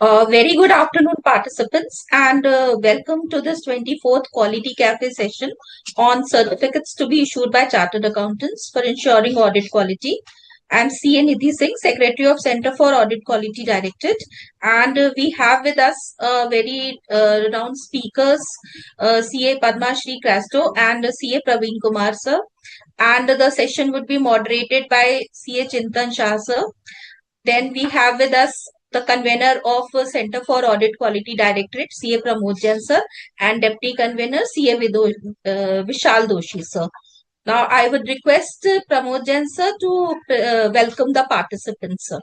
Very good afternoon, participants, and welcome to this 24th Quality Cafe session on certificates to be issued by Chartered Accountants for ensuring audit quality. I'm C.A. Nidhi Singh, Secretary of Center for Audit Quality Directorate, and we have with us very renowned speakers, C.A. Padma Shri Crasto and C.A. Praveen Kumar sir. And the session would be moderated by C.A. Chintan Shah sir. Then we have with us the convener of Center for Audit Quality Directorate, C.A. Pramod Jain sir, and Deputy Convener, C.A. Vishal Doshi sir. Now, I would request Pramod Jain sir to welcome the participants, sir.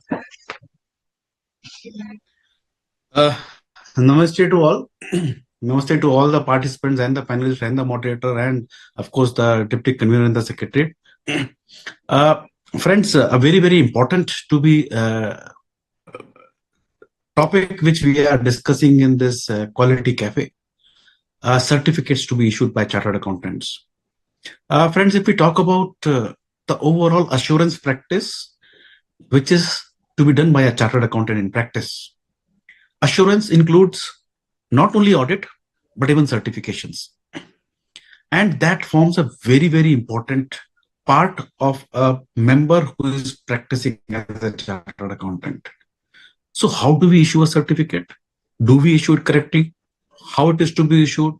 Namaste to all. Namaste to all the participants and the panelists and the moderator and of course the deputy convener and the secretary. Friends, a very, very important to be topic which we are discussing in this Quality Cafe, certificates to be issued by Chartered Accountants. Friends, if we talk about the overall assurance practice, which is to be done by a Chartered Accountant in practice, assurance includes not only audit, but even certifications. And that forms a very, very important part of a member who is practicing as a Chartered Accountant. So how do we issue a certificate? Do we issue it correctly? How it is to be issued?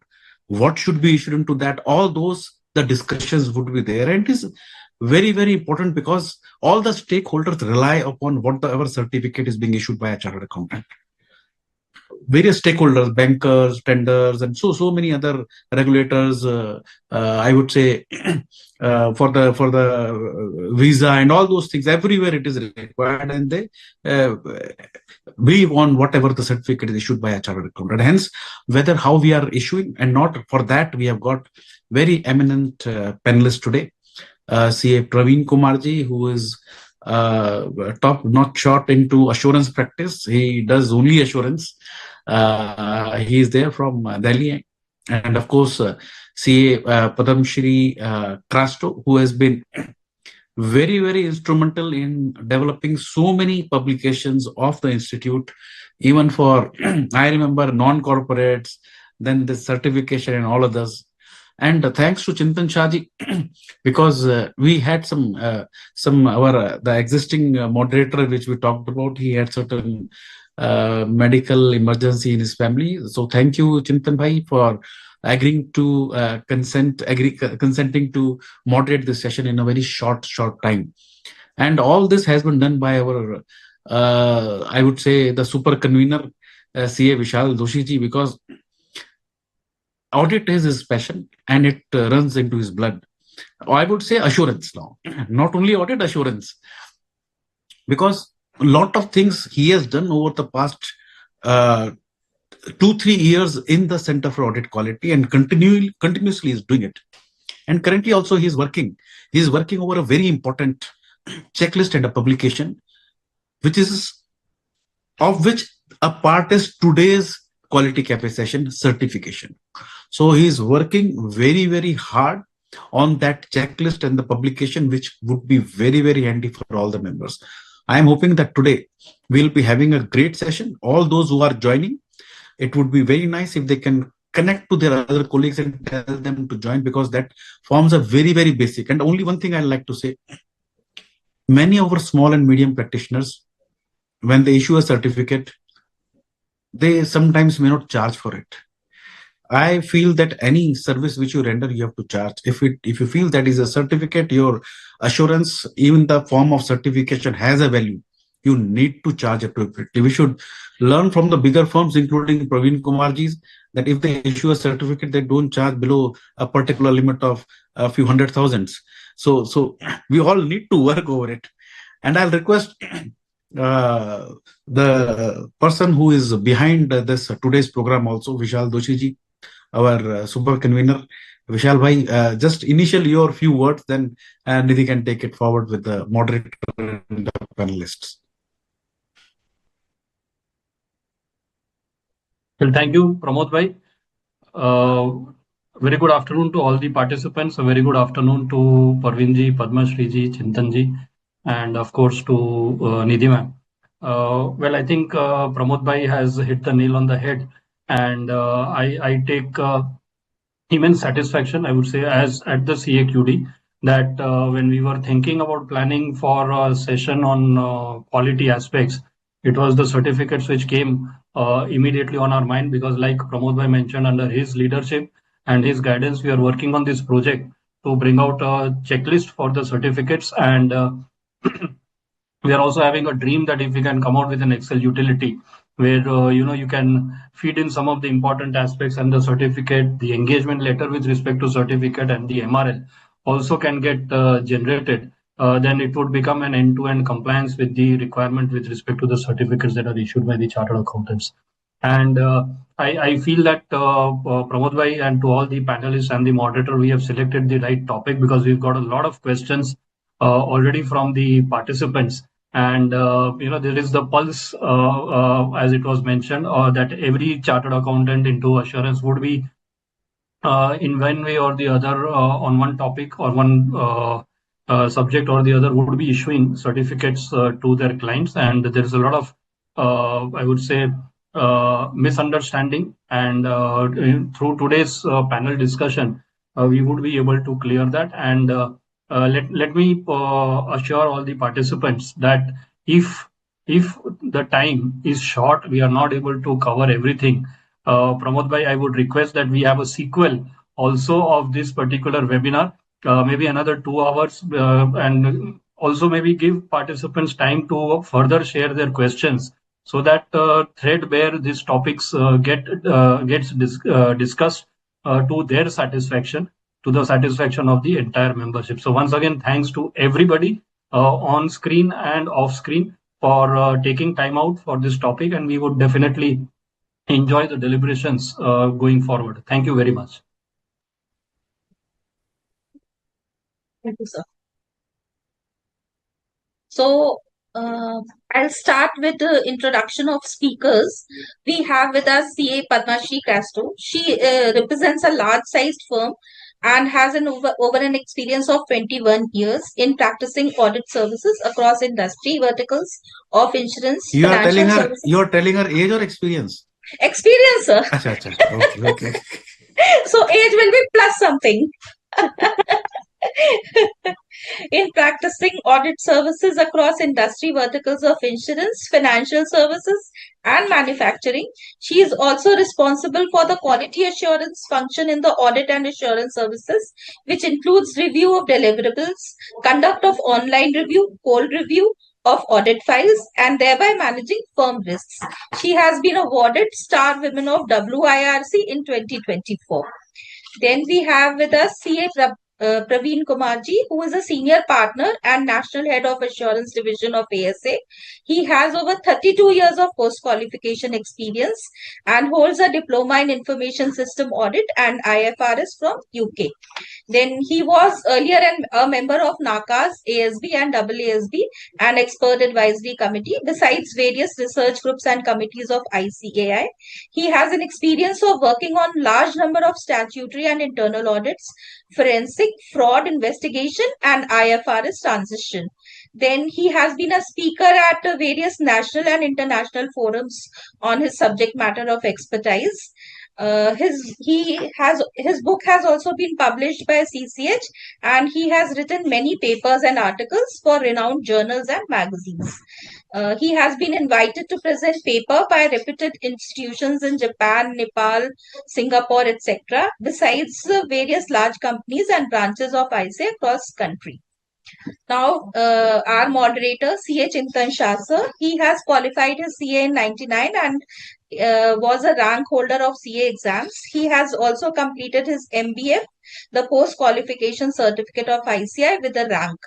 What should be issued into that? All those, the discussions would be there. And it is very, very important because all the stakeholders rely upon whatever certificate is being issued by a Chartered Accountant. Various stakeholders, bankers, tenders, and so many other regulators. I would say for the visa and all those things, everywhere it is required, and they believe on whatever the certificate is issued by a Chartered Accountant. Hence, whether how we are issuing and not, for that we have got very eminent panelists today. C.A. Praveen Kumarji, who is top-notch shot into assurance practice. He does only assurance. He is there from Delhi. And of course, C.A. Padma Shri Crasto, who has been very, very instrumental in developing so many publications of the institute, even for, I remember, non-corporates, then the certification and all others. And thanks to Chintan Shahji, because we had the existing moderator which we talked about, he had certain medical emergency in his family. So thank you, Chintan Bhai, for agreeing to consenting to moderate this session in a very short time. And all this has been done by our, I would say, the super convener, C.A. Vishal Doshi ji, because audit is his passion and it runs into his blood. I would say assurance now, not only audit, assurance. Because a lot of things he has done over the past 2-3 years in the Center for Audit Quality and continuously is doing it. And currently also he is working over a very important checklist and a publication, of which a part is today's Quality Cafe session, certification. So he is working very, very hard on that checklist and the publication, which would be very, very handy for all the members. I am hoping that today we'll be having a great session. All those who are joining, it would be very nice if they can connect to their other colleagues and tell them to join, because that forms a very, very basic. And only one thing I'd like to say, many of our small and medium practitioners, when they issue a certificate, they sometimes may not charge for it. I feel that any service which you render, you have to charge. If you feel that is a certificate, your assurance, even the form of certification has a value, you need to charge appropriately. We should learn from the bigger firms, including Praveen Kumarji's, that if they issue a certificate, they don't charge below a particular limit of a few hundred thousands. So we all need to work over it. And I'll request the person who is behind this today's program also, Vishal Doshi ji, our super convener. Vishal bhai, just initial your few words, then Nidhi can take it forward with the moderator and the panelists. Well, thank you, Pramod bhai. Very good afternoon to all the participants. A very good afternoon to Parveen ji, Padma Shri ji, Chintan ji, and of course to Nidhi ma'am. Well, I think Pramod Bhai has hit the nail on the head, and I take immense satisfaction, I would say, as at the CAQD, that when we were thinking about planning for a session on quality aspects, it was the certificates which came immediately on our mind, because like Pramod Bhai mentioned, under his leadership and his guidance, we are working on this project to bring out a checklist for the certificates. And we are also having a dream that if we can come out with an Excel utility where you can feed in some of the important aspects, and the certificate, the engagement letter with respect to certificate, and the MRL also can get generated, then it would become an end-to-end compliance with the requirement with respect to the certificates that are issued by the chartered accountants. And I feel that Pramod Bhai, and to all the panelists and the moderator, we have selected the right topic, because we've got a lot of questions already from the participants. And there is the pulse, as it was mentioned, that every chartered accountant into assurance would be in one way or the other on one topic or one subject or the other, would be issuing certificates to their clients. And there is a lot of, I would say, misunderstanding. And through today's panel discussion, we would be able to clear that. And let me assure all the participants that if the time is short, we are not able to cover everything. Pramod Bhai, I would request that we have a sequel also of this particular webinar, maybe another 2 hours, and also maybe give participants time to further share their questions, so that threadbare these topics gets discussed to their satisfaction, to the satisfaction of the entire membership. So once again, thanks to everybody on screen and off screen for taking time out for this topic, and we would definitely enjoy the deliberations going forward. Thank you very much. Thank you, sir. So, I'll start with the introduction of speakers. We have with us CA Padmashri Castro. She represents a large-sized firm and has over an experience of 21 years in practicing audit services across industry verticals of insurance, financial services. You are telling her age or experience? Experience, sir. Acha, acha. Okay. So age will be plus something. In practicing audit services across industry verticals of insurance, financial services, and manufacturing. She is also responsible for the quality assurance function in the audit and assurance services, which includes review of deliverables, conduct of online review, cold review of audit files, and thereby managing firm risks. She has been awarded Star Women of WIRC in 2024. Then we have with us CA Praveen Kumarji, who is a senior partner and national head of assurance division of ASA. He has over 32 years of post-qualification experience and holds a diploma in information system audit and IFRS from UK. Then he was earlier a member of NACA's ASB and AASB and expert advisory committee, besides various research groups and committees of ICAI. He has an experience of working on large number of statutory and internal audits, forensic, fraud investigation, and IFRS transition. Then he has been a speaker at various national and international forums on his subject matter of expertise. His book has also been published by CCH, and he has written many papers and articles for renowned journals and magazines. He has been invited to present paper by reputed institutions in Japan, Nepal, Singapore, etc., besides various large companies and branches of ICA across country. Now, our moderator, CA Chintan Shah sir, he has qualified his CA in 99 and was a rank holder of CA exams. He has also completed his MBF, the post-qualification certificate of ICI, with a rank.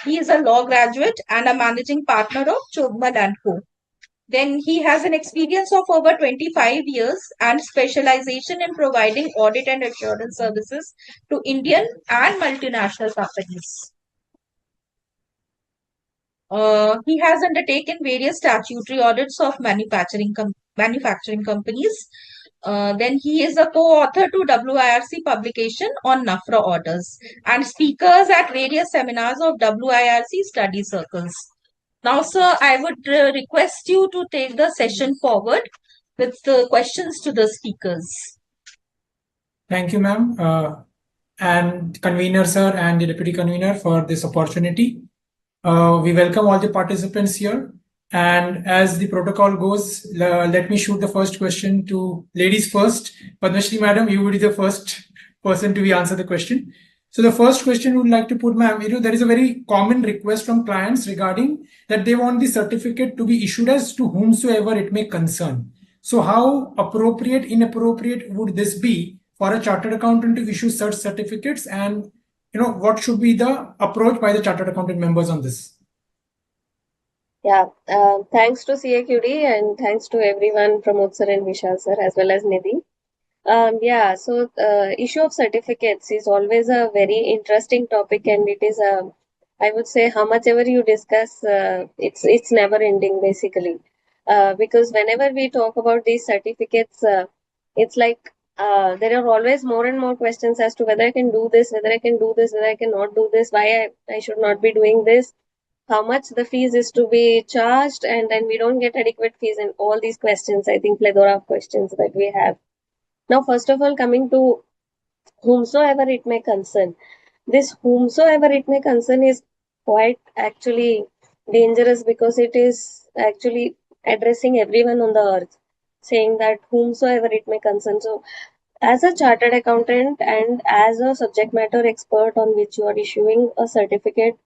He is a law graduate and a managing partner of Chogmal & Co. Then he has an experience of over 25 years and specialization in providing audit and assurance services to Indian and multinational companies. He has undertaken various statutory audits of manufacturing companies. Then he is a co-author to WIRC publication on NAFRA orders and speakers at various seminars of WIRC study circles. Now, sir, I would request you to take the session forward with the questions to the speakers. Thank you, ma'am, and convener, sir, and the deputy convener for this opportunity. We welcome all the participants here. And as the protocol goes, let me shoot the first question to ladies first. Padmashri, madam, you will be the first person to answer the question. So the first question we would like to put, ma'am, there is a very common request from clients regarding that they want the certificate to be issued as to whomsoever it may concern. So how appropriate, inappropriate would this be for a chartered accountant to issue such certificates, and what should be the approach by the chartered accountant members on this? Yeah, thanks to CAQD and thanks to everyone, Pramod sir and Vishal sir, as well as Nidhi. Yeah, so issue of certificates is always a very interesting topic, and it is I would say how much ever you discuss, it's never ending basically. Because whenever we talk about these certificates, it's like there are always more and more questions as to whether I can do this, whether I can do this, whether I cannot do this, why I should not be doing this, how much the fees is to be charged, and then we don't get adequate fees, and all these questions, I think plethora of questions that we have. Now, first of all, coming to whomsoever it may concern, this whomsoever it may concern is quite actually dangerous, because it is actually addressing everyone on the earth, saying that whomsoever it may concern. So, as a chartered accountant and as a subject matter expert on which you are issuing a certificate,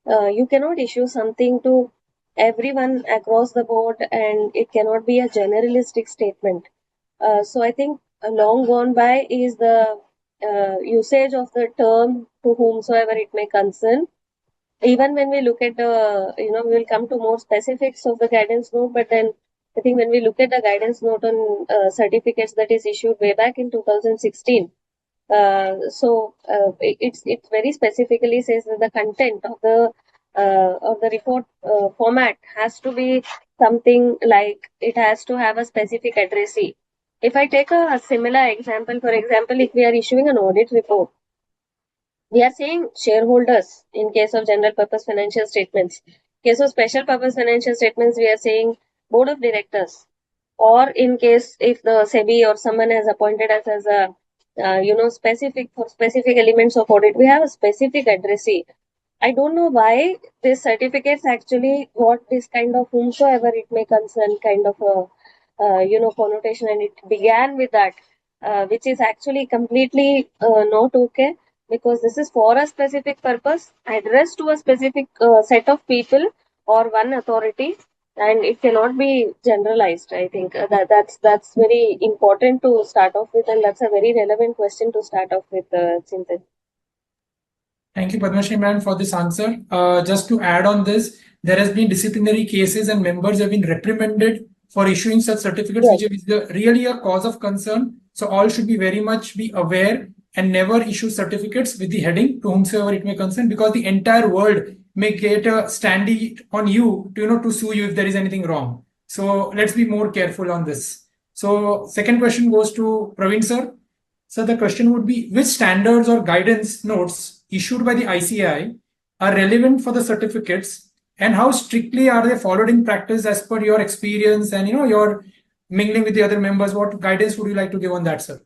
you cannot issue something to everyone across the board, and it cannot be a generalistic statement. So I think long gone by is the usage of the term to whomsoever it may concern. Even when we look at the, we will come to more specifics of the guidance note, but then I think when we look at the guidance note on certificates that is issued way back in 2016, it very specifically says that the content of the report format has to be something like it has to have a specific addressee. If I take a similar example, for example, if we are issuing an audit report, we are saying shareholders in case of general purpose financial statements. Case of special purpose financial statements, we are saying board of directors. Or in case if the SEBI or someone has appointed us as a specific for specific elements of audit, we have a specific addressee. I don't know why these certificates actually got this kind of whomsoever it may concern kind of a connotation, and it began with that, which is actually completely not okay, because this is for a specific purpose, addressed to a specific set of people or one authority, and it cannot be generalized. I think that's very important to start off with, and that's a very relevant question to start off with, Chintan. Thank you, Padmashri ma'am, for this answer. Just to add on this, there has been disciplinary cases and members have been reprimanded for issuing such certificates, Yes. which is really a cause of concern. So all should be very much be aware and never issue certificates with the heading to whomsoever it may concern, because the entire world may get a standee on you to sue you if there is anything wrong. So let's be more careful on this. So second question goes to Praveen sir. So the question would be, which standards or guidance notes issued by the ICAI are relevant for the certificates, and how strictly are they followed in practice as per your experience and your mingling with the other members? What guidance would you like to give on that, sir?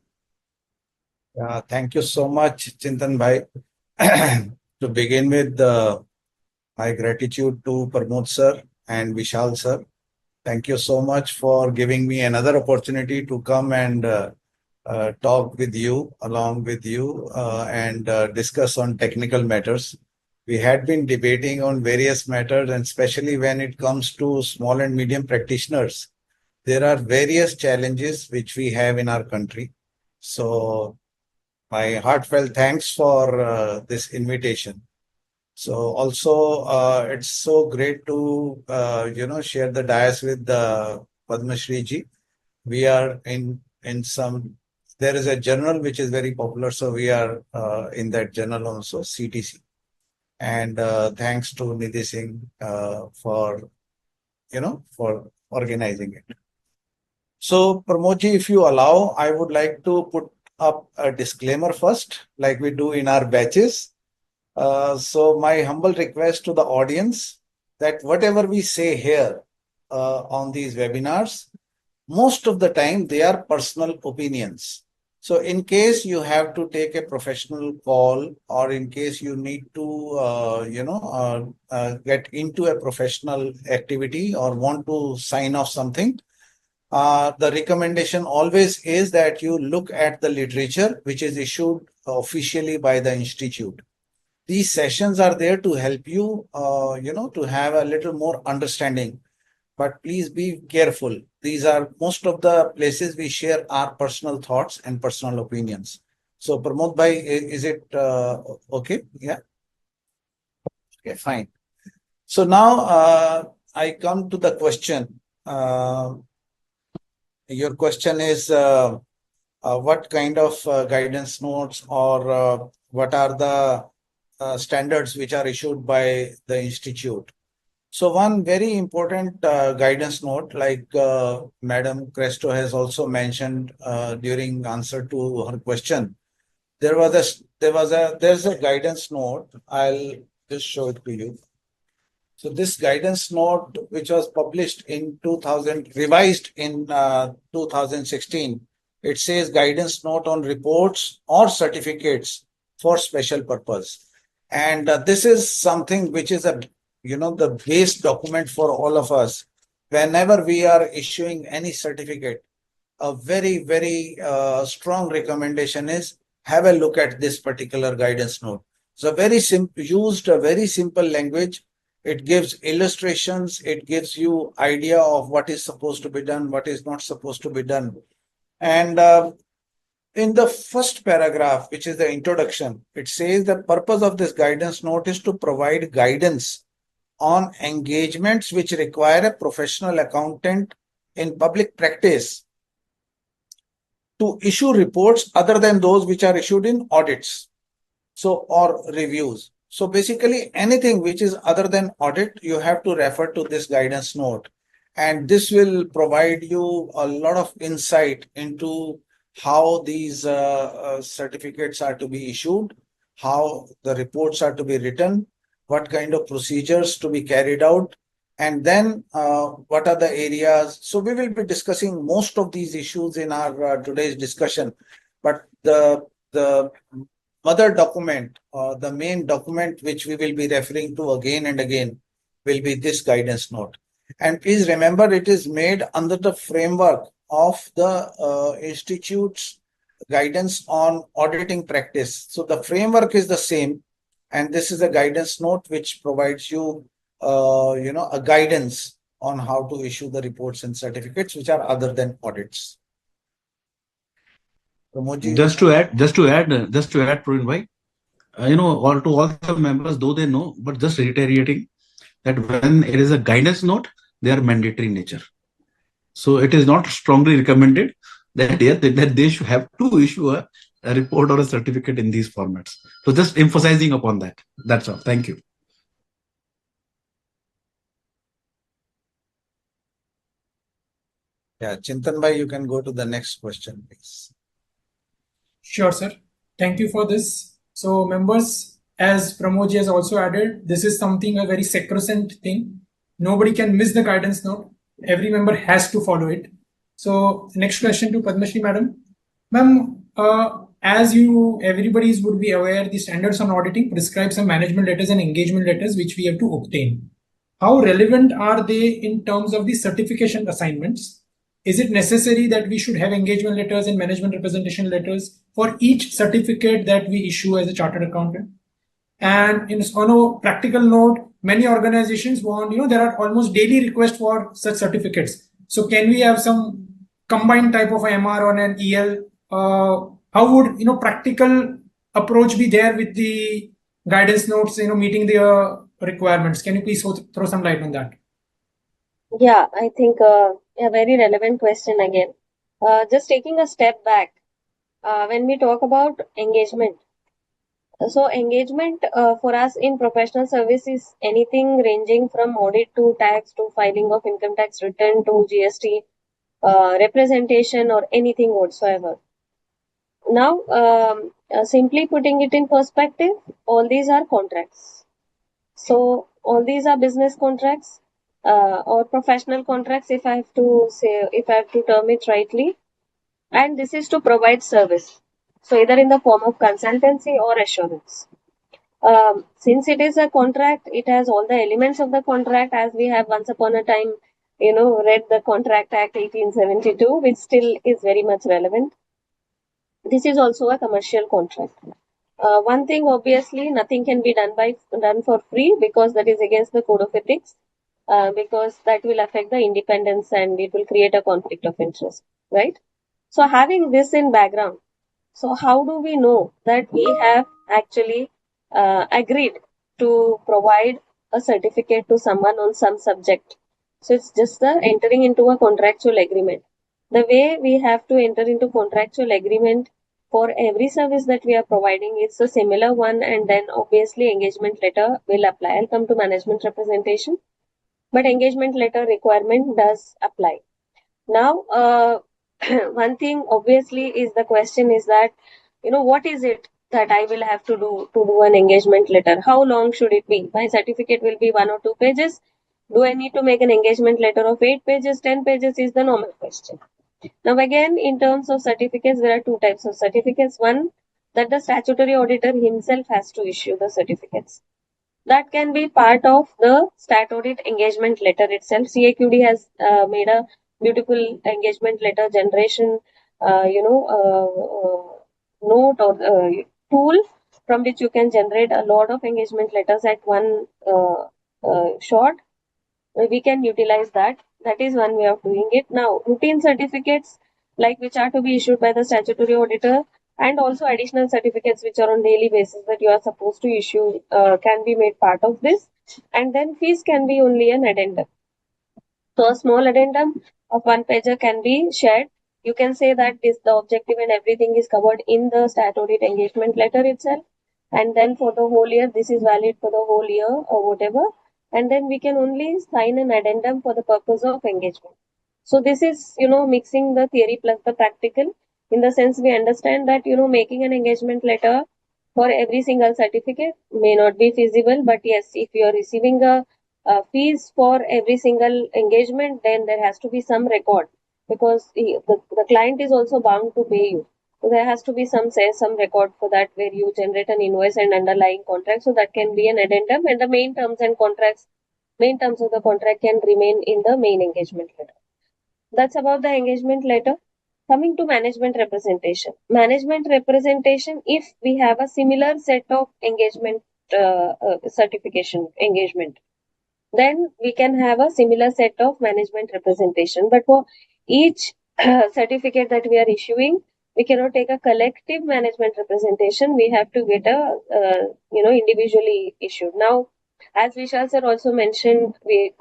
Thank you so much, Chintan bhai. To begin with, my gratitude to Pramod sir and Vishal sir. Thank you so much for giving me another opportunity to come and talk with you, along with you, and discuss on technical matters. We had been debating on various matters, and especially when it comes to small and medium practitioners, there are various challenges which we have in our country. So my heartfelt thanks for this invitation. So also, it's so great to share the dais with Padma Shri ji. We are in some. There is a journal which is very popular, so we are in that journal also, CTC. And thanks to Nidhi Singh for organizing it. So Pramod ji, if you allow, I would like to put up a disclaimer first, like we do in our batches. So my humble request to the audience, that whatever we say here on these webinars, most of the time they are personal opinions. So in case you have to take a professional call, or in case you need to, get into a professional activity or want to sign off something, the recommendation always is that you look at the literature which is issued officially by the institute. These sessions are there to help you, to have a little more understanding. But please be careful. These are most of the places we share our personal thoughts and personal opinions. So, Pramod bhai, is it okay? Yeah. Okay, fine. So now I come to the question. Your question is what kind of guidance notes, or what are the standards which are issued by the institute? So one very important guidance note, like Madam Cresto has also mentioned during answer to her question, there's a guidance note. I'll just show it to you. So this guidance note, which was published in 2000, revised in 2016, it says guidance note on reports or certificates for special purpose. And this is something which is the base document for all of us. Whenever we are issuing any certificate, a very, very strong recommendation is have a look at this particular guidance note. So very simple, used a very simple language. It gives illustrations. It gives you idea of what is supposed to be done, what is not supposed to be done. And in the first paragraph, which is the introduction, it says the purpose of this guidance note is to provide guidance on engagements which require a professional accountant in public practice to issue reports other than those which are issued in audits, so, or reviews. So basically anything which is other than audit, you have to refer to this guidance note. And this will provide you a lot of insight into how these certificates are to be issued, how the reports are to be written, what kind of procedures to be carried out, and then what are the areas. So we will be discussing most of these issues in our today's discussion. But the mother document, the main document which we will be referring to again and again, will be this guidance note. And please remember, it is made under the framework of the institute's guidance on auditing practice. So the framework is the same, and this is a guidance note which provides you, a guidance on how to issue the reports and certificates which are other than audits. Pramodji, Just to add, Praveen bhai, all to all the members, though they know, but just reiterating that when it is a guidance note, they are mandatory in nature. So it is not strongly recommended that they should have to issue a report or a certificate in these formats. So just emphasizing upon that. That's all. Thank you. Yeah, Chintan bhai, you can go to the next question, please. Sure, sir. Thank you for this. So members, as Pramod has also added, this is something a very sacrosanct thing. Nobody can miss the guidance note. Every member has to follow it. So next question to Padmashri madam. Ma'am, as everybody would be aware, the standards on auditing prescribe some management letters and engagement letters which we have to obtain. How relevant are they in terms of the certification assignments? Is it necessary that we should have engagement letters and management representation letters for each certificate that we issue as a chartered accountant? And on a practical note, many organizations want, there are almost daily requests for such certificates. So can we have some combined type of MR on an EL? How would, practical approach be there with the guidance notes, meeting the requirements? Can you please throw some light on that? Yeah, I think a very relevant question again. Just taking a step back, when we talk about engagement, so engagement for us in professional service is anything ranging from audit to tax to filing of income tax return to GST, representation or anything whatsoever. Now, simply putting it in perspective, all these are contracts. So all these are business contracts or professional contracts, if I have to say, if I have to term it rightly. And this is to provide service. So either in the form of consultancy or assurance. Since it is a contract, it has all the elements of the contract as we have once upon a time, read the Contract Act 1872, which still is very much relevant. This is also a commercial contract. One thing, obviously, nothing can be done for free because that is against the code of ethics. Because that will affect the independence and it will create a conflict of interest, right? So having this in background, so how do we know that we have actually agreed to provide a certificate to someone on some subject? So it's just the entering into a contractual agreement. The way we have to enter into contractual agreement for every service that we are providing, it's a similar one, and then obviously engagement letter will apply. I'll come to management representation, but engagement letter requirement does apply. Now, one thing obviously is the question is that, what is it that I will have to do an engagement letter? How long should it be? My certificate will be 1 or 2 pages. Do I need to make an engagement letter of 8 pages, 10 pages is the normal question. Now, again, in terms of certificates, there are two types of certificates. One, that the statutory auditor himself has to issue the certificates. That can be part of the stat audit engagement letter itself. CAQD has made a beautiful engagement letter generation, note or tool from which you can generate a lot of engagement letters at one shot. We can utilize that. That is one way of doing it. Now, routine certificates, like which are to be issued by the statutory auditor, and also additional certificates which are on daily basis that you are supposed to issue, can be made part of this. And then fees can be only an addendum. So a small addendum of 1 pager can be shared. You can say that the objective and everything is covered in the stat audit engagement letter itself. And then for the whole year, this is valid for the whole year or whatever. And then we can only sign an addendum for the purpose of engagement. So this is, mixing the theory plus the practical, in the sense we understand that, making an engagement letter for every single certificate may not be feasible. But yes, if you are receiving a fees for every single engagement, then there has to be some record, because the client is also bound to pay you. So there has to be some record for that, where you generate an invoice and underlying contract. So that can be an addendum, and the main terms of the contract can remain in the main engagement letter. That's about the engagement letter. Coming to management representation. Management representation, if we have a similar set of engagement certification engagement, then we can have a similar set of management representation. But for each certificate that we are issuing, we cannot take a collective management representation. We have to get a individually issued. Now, as Vishal sir also mentioned, we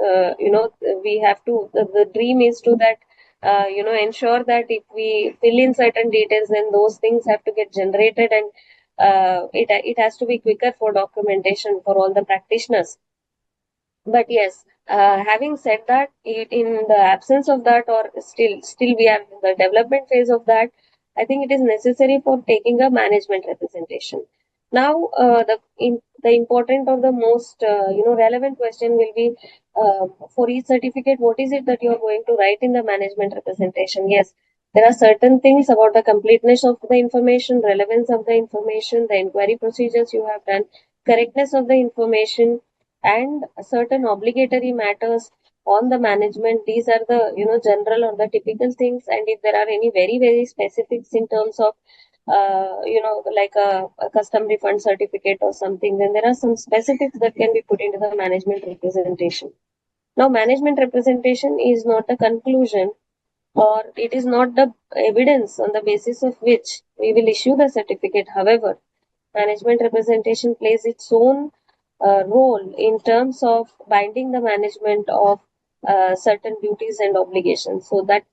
have to. The dream is to that. Ensure that if we fill in certain details, then those things have to get generated, and it has to be quicker for documentation for all the practitioners. But yes, having said that, in the absence of that, or still we are in the development phase of that, I think it is necessary for taking a management representation. Now, the important or the most relevant question will be, for each certificate, what is it that you are going to write in the management representation? Yes, there are certain things about the completeness of the information, relevance of the information, the inquiry procedures you have done, correctness of the information, and certain obligatory matters on the management. These are the general or the typical things. And if there are any very very specifics in terms of like a custom refund certificate or something, then there are some specifics that can be put into the management representation. Now, management representation is not the conclusion, or it is not the evidence on the basis of which we will issue the certificate. However, management representation plays its own role in terms of binding the management of certain duties and obligations. So that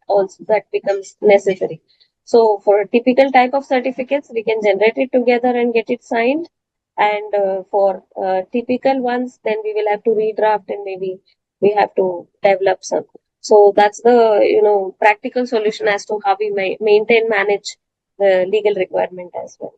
becomes necessary. So for a typical type of certificates, we can generate it together and get it signed. And for typical ones, then we will have to redraft, and maybe we have to develop some. So that's the practical solution as to how we manage the legal requirement as well.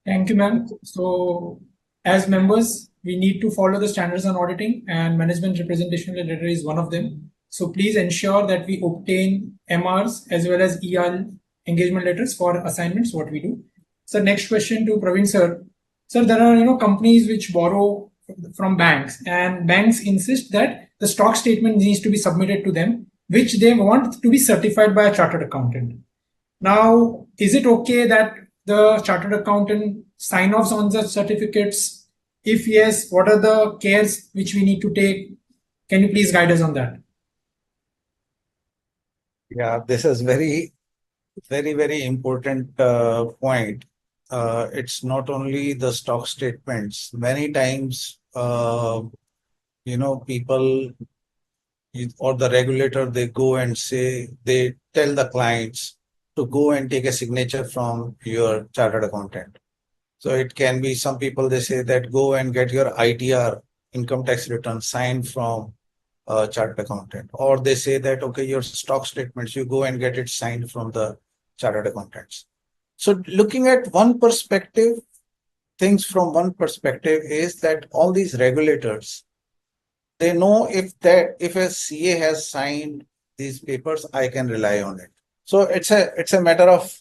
Thank you, ma'am. So As members, we need to follow the standards on auditing, and management representation letter is one of them. So please ensure that we obtain MRs as well as ER engagement letters for assignments, what we do. So next question to Praveen sir. Sir, there are companies which borrow from banks, and banks insist that the stock statement needs to be submitted to them, which they want to be certified by a chartered accountant. Now, is it okay that the chartered accountant sign offs on the certificates? If yes, what are the cares which we need to take? Can you please guide us on that? Yeah, this is very important point. It's not only the stock statements. Many times, people or the regulator, they go and say, they tell the clients to go and take a signature from your chartered accountant. So it can be some people, they say that go and get your ITR, income tax return, signed from a chartered accountant. Or they say that, okay, your stock statements, you go and get it signed from the chartered accountants. So looking at one perspective, things from one perspective is that all these regulators, they know if a CA has signed these papers, I can rely on it. So it's a matter of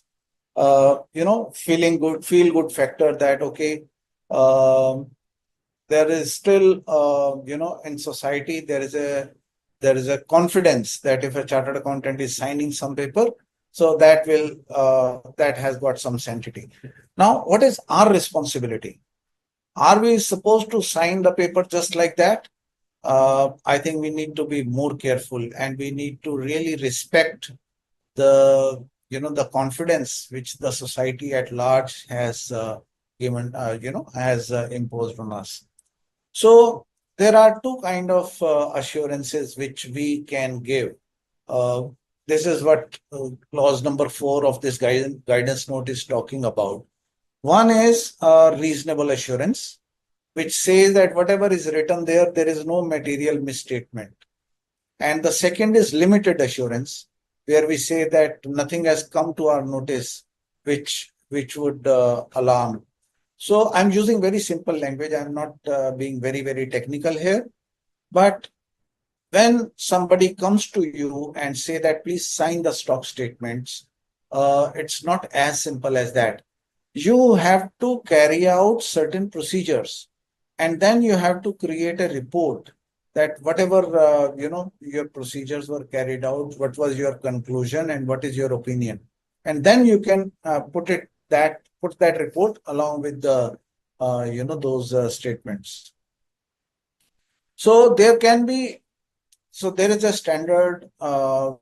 feel good factor that okay, there is still in society there is a confidence that if a chartered accountant is signing some paper, so that has got some sanctity. Now, what is our responsibility? Are we supposed to sign the paper just like that? I think we need to be more careful, and we need to really respect the confidence which the society at large has imposed on us. So there are two kind of assurances which we can give. This is what clause number 4 of this guidance note is talking about. One is reasonable assurance, which says that whatever is written there is no material misstatement. And the second is limited assurance, where we say that nothing has come to our notice which would alarm. So I'm using very simple language. I'm not being very technical here. But when somebody comes to you and say that please sign the stock statements, it's not as simple as that. You have to carry out certain procedures, and then you have to create a report that whatever your procedures were carried out, what was your conclusion and what is your opinion, and then you can put that report along with the those statements. So there is a standard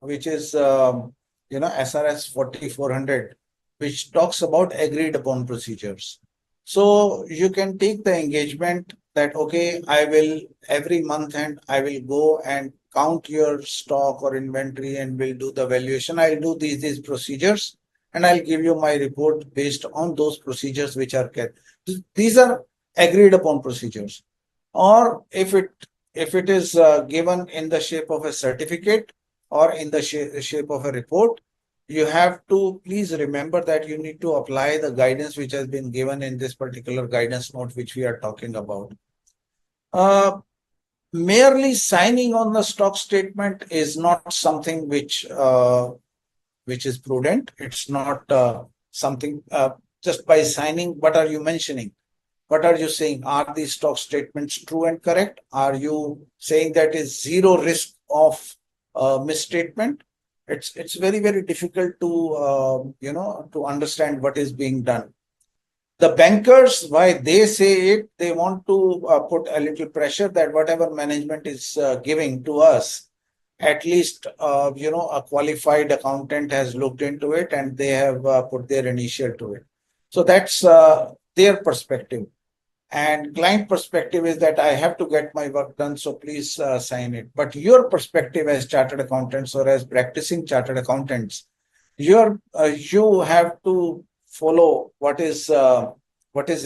which is SRS 4400, which talks about agreed upon procedures. So you can take the engagement that, okay, I will every month and I will go and count your stock or inventory and will do the valuation. I'll do these procedures and I'll give you my report based on those procedures which are kept. These are agreed upon procedures. Or if it is given in the shape of a certificate or in the shape of a report, you have to please remember that you need to apply the guidance which has been given in this particular guidance note which we are talking about. Merely signing on the stock statement is not something which is prudent. It's not something just by signing. What are you mentioning? What are you saying? Are these stock statements true and correct? Are you saying that is zero risk of misstatement? It's very difficult to to understand what is being done. The bankers, why they say it, they want to put a little pressure that whatever management is giving to us, at least a qualified accountant has looked into it and they have put their initial to it. So that's their perspective. And client perspective is that I have to get my work done, so please sign it. But your perspective as chartered accountants or as practicing chartered accountants, you have to follow what is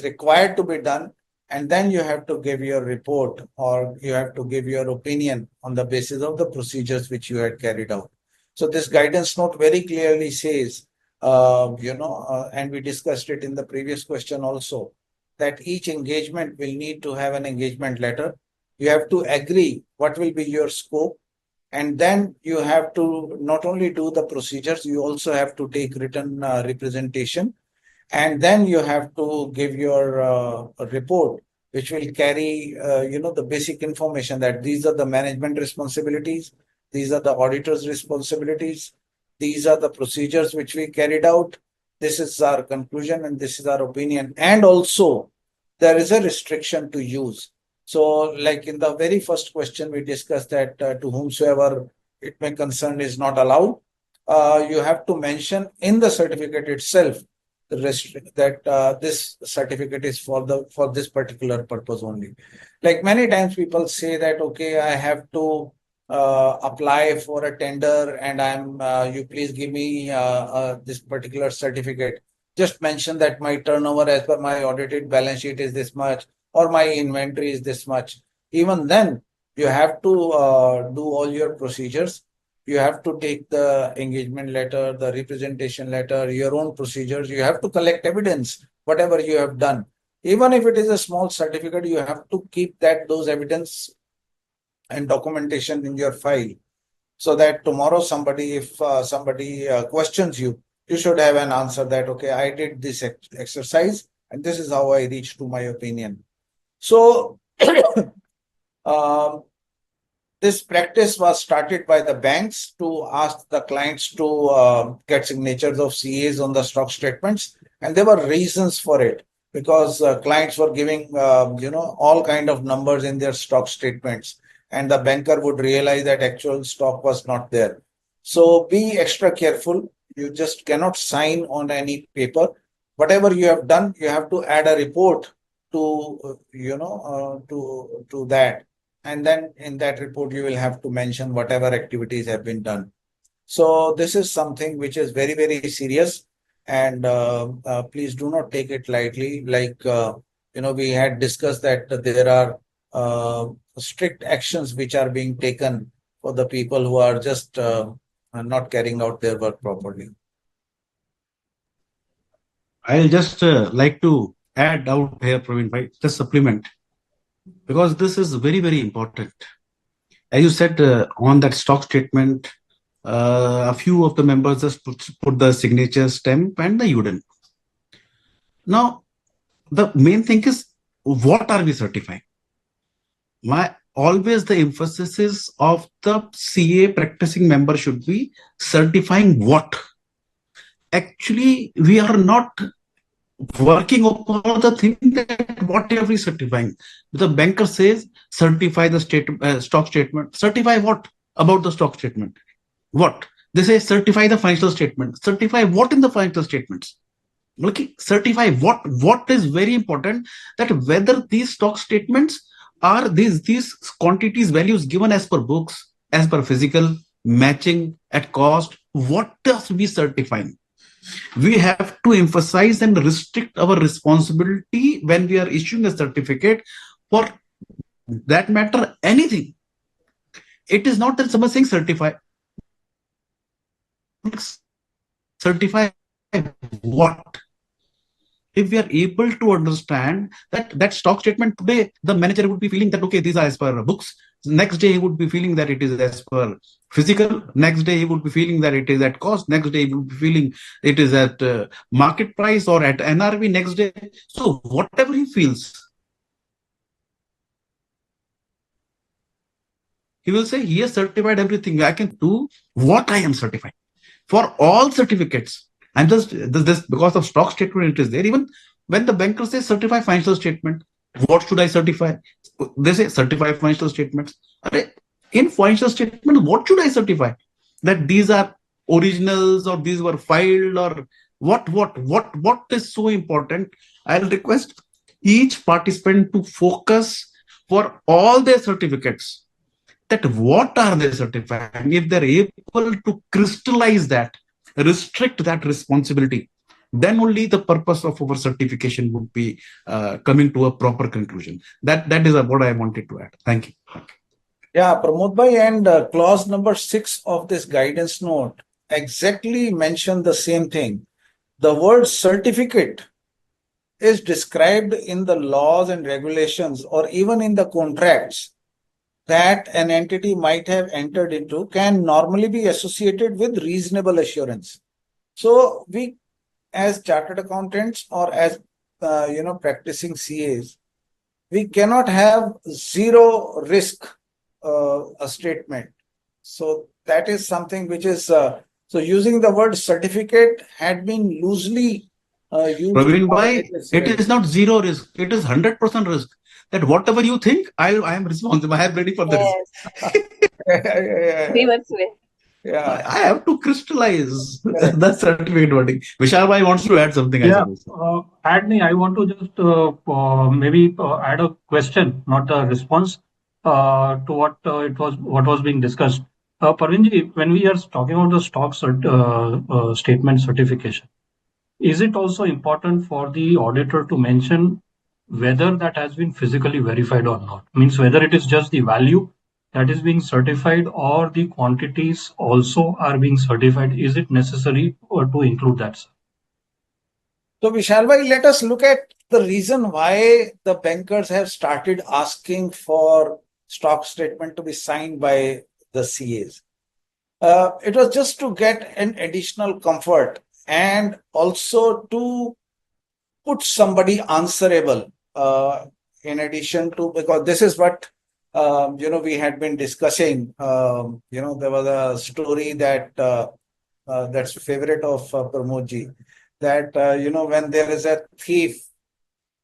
required to be done, and then you have to give your report or you have to give your opinion on the basis of the procedures which you had carried out. So this guidance note very clearly says, and we discussed it in the previous question also, that each engagement will need to have an engagement letter. You have to agree what will be your scope. And then you have to not only do the procedures, you also have to take written representation. And then you have to give your report, which will carry, the basic information that these are the management responsibilities, these are the auditor's responsibilities, these are the procedures which we carried out, this is our conclusion, and this is our opinion. And also, there is a restriction to use. So, like in the very first question, we discussed that to whomsoever it may concern is not allowed. You have to mention in the certificate itself that this certificate is for this particular purpose only. Like many times people say that, okay, I have to apply for a tender and you please give me this particular certificate. Just mention that my turnover as per my audited balance sheet is this much, or my inventory is this much. Even then, you have to do all your procedures. You have to take the engagement letter, the representation letter, your own procedures. You have to collect evidence, whatever you have done. Even if it is a small certificate, you have to keep those evidence and documentation in your file, so that tomorrow if somebody questions you, you should have an answer that, okay, I did this exercise and this is how I reached to my opinion. So this practice was started by the banks to ask the clients to get signatures of CAs on the stock statements, and there were reasons for it, because clients were giving all kind of numbers in their stock statements, and the banker would realize that actual stock was not there. So be extra careful. You just cannot sign on any paper. Whatever you have done, you have to add a report to to that. And then in that report, you will have to mention whatever activities have been done. So this is something which is very, very serious, and please do not take it lightly. Like, we had discussed that there are strict actions which are being taken for the people who are just not carrying out their work properly. I'll just like to add out here, Praveen, right? Just supplement, because this is very, very important. As you said, on that stock statement, a few of the members just put the signature stamp and the UDN. Now, the main thing is, what are we certifying? Always the emphasis is of the CA practicing member should be certifying what? Actually, we are not working upon the thing that whatever is certifying. The banker says certify the stock statement. Certify what about the stock statement? What? They say certify the financial statement. Certify what in the financial statements? Okay, certify what? What is very important, that whether these stock statements are these quantities, values given as per books, as per physical, matching at cost. What does we certifying? We have to emphasize and restrict our responsibility when we are issuing a certificate for that matter, anything. It is not that someone saying certify what? If we are able to understand that stock statement today, the manager would be feeling that, okay, these are as per books. Next day, he would be feeling that it is as per physical. Next day, he would be feeling that it is at cost. Next day, he would be feeling it is at market price or at NRV next day. So whatever he feels, he will say, he has certified everything. I can do what I am certified for all certificates. And just this because of stock statement, it is there. Even when the banker says certify financial statement, what should I certify? They say certify financial statements. In financial statement, what should I certify? That these are originals or these were filed, or what is so important? I'll request each participant to focus for all their certificates, that what are they certifying. If they're able to crystallize that, restrict that responsibility, then only the purpose of our certification would be coming to a proper conclusion. That is what I wanted to add. Thank you. Yeah, Pramod bhai, and clause number 6 of this guidance note exactly mentioned the same thing. The word certificate is described in the laws and regulations or even in the contracts that an entity might have entered into can normally be associated with reasonable assurance. So we, as chartered accountants or as practicing CAs, we cannot have zero risk a statement. So that is something which is so using the word certificate had been loosely used. Praveen bhai, it is not zero risk. It is 100% risk. That whatever you think, I am responsible. I am ready for the risk. Reverse way. Yeah. I have to crystallize that certificate wording. Vishal bhai wants to add something, I suppose. Adni, I want to just maybe add a question, not a response, to what was being discussed. Parvinji, when we are talking about the statement certification, is it also important for the auditor to mention whether that has been physically verified or not? Means whether it is just the value that is being certified or the quantities also are being certified. Is it necessary to include that, sir? So Vishal bhai, let us look at the reason why the bankers have started asking for stock statement to be signed by the CAs. It was just to get an additional comfort and also to put somebody answerable in addition to, because this is what we had been discussing. There was a story that that's favorite of Pramod ji, that when there is a thief,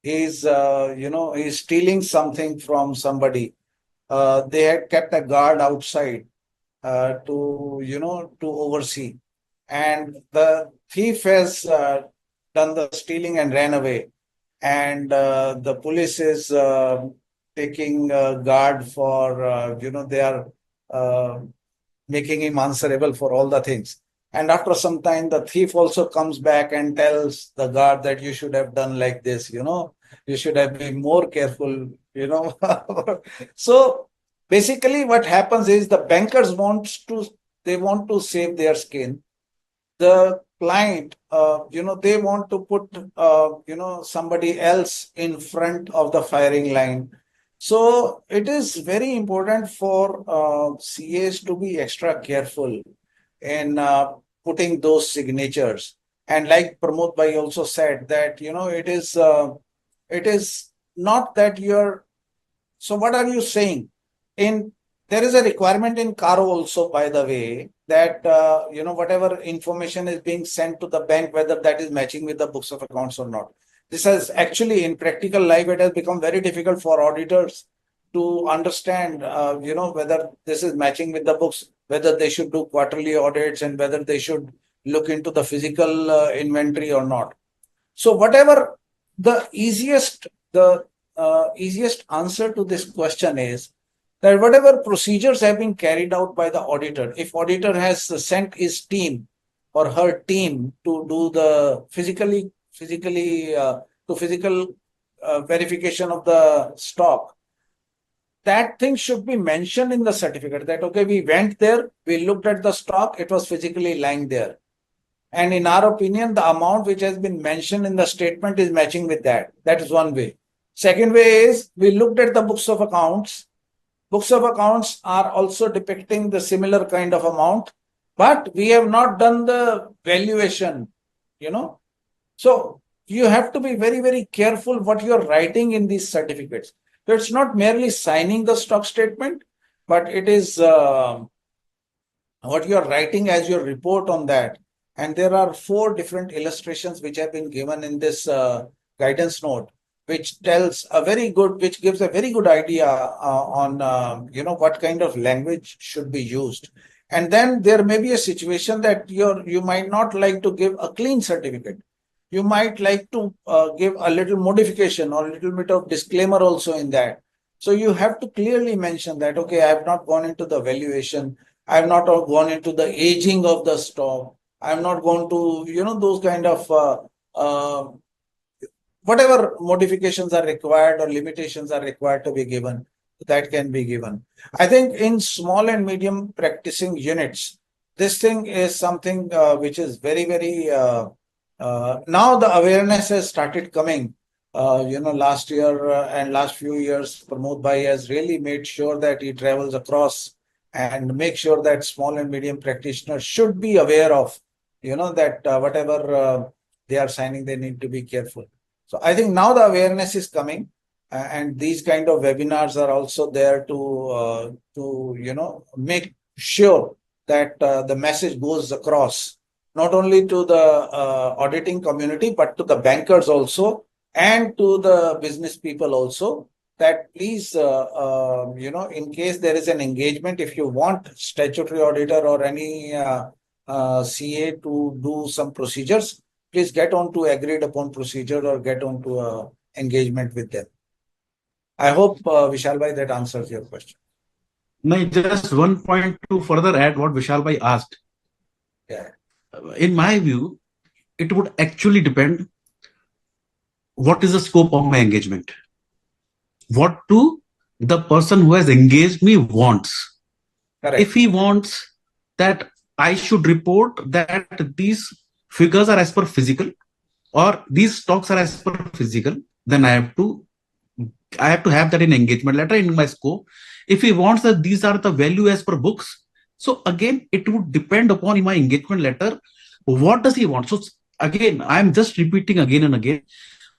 he's stealing something from somebody. They had kept a guard outside to oversee, and the thief has done the stealing and ran away, and the police is taking guard for they are making him answerable for all the things. And after some time, the thief also comes back and tells the guard that you should have done like this, you should have been more careful, So basically what happens is the bankers want to save their skin. The client, they want to put, somebody else in front of the firing line. So it is very important for CAs to be extra careful in putting those signatures. And like Pramod bhai also said that, it is not that you're, so what are you saying? There is a requirement in Caro also, by the way, that whatever information is being sent to the bank, whether that is matching with the books of accounts or not. This has actually, in practical life, it has become very difficult for auditors to understand, whether this is matching with the books, whether they should do quarterly audits, and whether they should look into the physical inventory or not. So whatever the easiest answer to this question is that whatever procedures have been carried out by the auditor, if auditor has sent his team or her team to do the physical verification of the stock, that thing should be mentioned in the certificate that, okay, we went there, we looked at the stock, it was physically lying there. And in our opinion, the amount which has been mentioned in the statement is matching with that. That is one way. Second way is we looked at the books of accounts. Books of accounts are also depicting the similar kind of amount, but we have not done the valuation, So you have to be very, very careful what you're writing in these certificates. So it's not merely signing the stock statement, but it is what you're writing as your report on that. And there are 4 different illustrations which have been given in this guidance note, which gives a very good idea on what kind of language should be used. And then there may be a situation that you might not like to give a clean certificate. You might like to give a little modification or a little bit of disclaimer also in that. So you have to clearly mention that, okay, I have not gone into the valuation, I have not gone into the aging of the stock, I'm not going to, those kind of whatever modifications are required or limitations are required to be given, that can be given. I think in small and medium practicing units, this thing is something which is very, very, now the awareness has started coming Last year and last few years, Pramod Bhai has really made sure that he travels across and make sure that small and medium practitioners should be aware of, that whatever they are signing, they need to be careful. So I think now the awareness is coming, and these kind of webinars are also there to make sure that the message goes across not only to the auditing community but to the bankers also and to the business people also, that please, in case there is an engagement, if you want statutory auditor or any CA to do some procedures, please get on to agreed upon procedure or get on to engagement with them. I hope, Vishal Bhai, that answers your question. No, just one point to further add what Vishal Bhai asked. Yeah. In my view, it would actually depend what is the scope of my engagement. What do the person who has engaged me wants? Correct. If he wants that I should report that these figures are as per physical or these stocks are as per physical, then I have to have that in engagement letter in my scope. If he wants that these are the value as per books, so again it would depend upon in my engagement letter what does he want. So again, I'm just repeating again and again,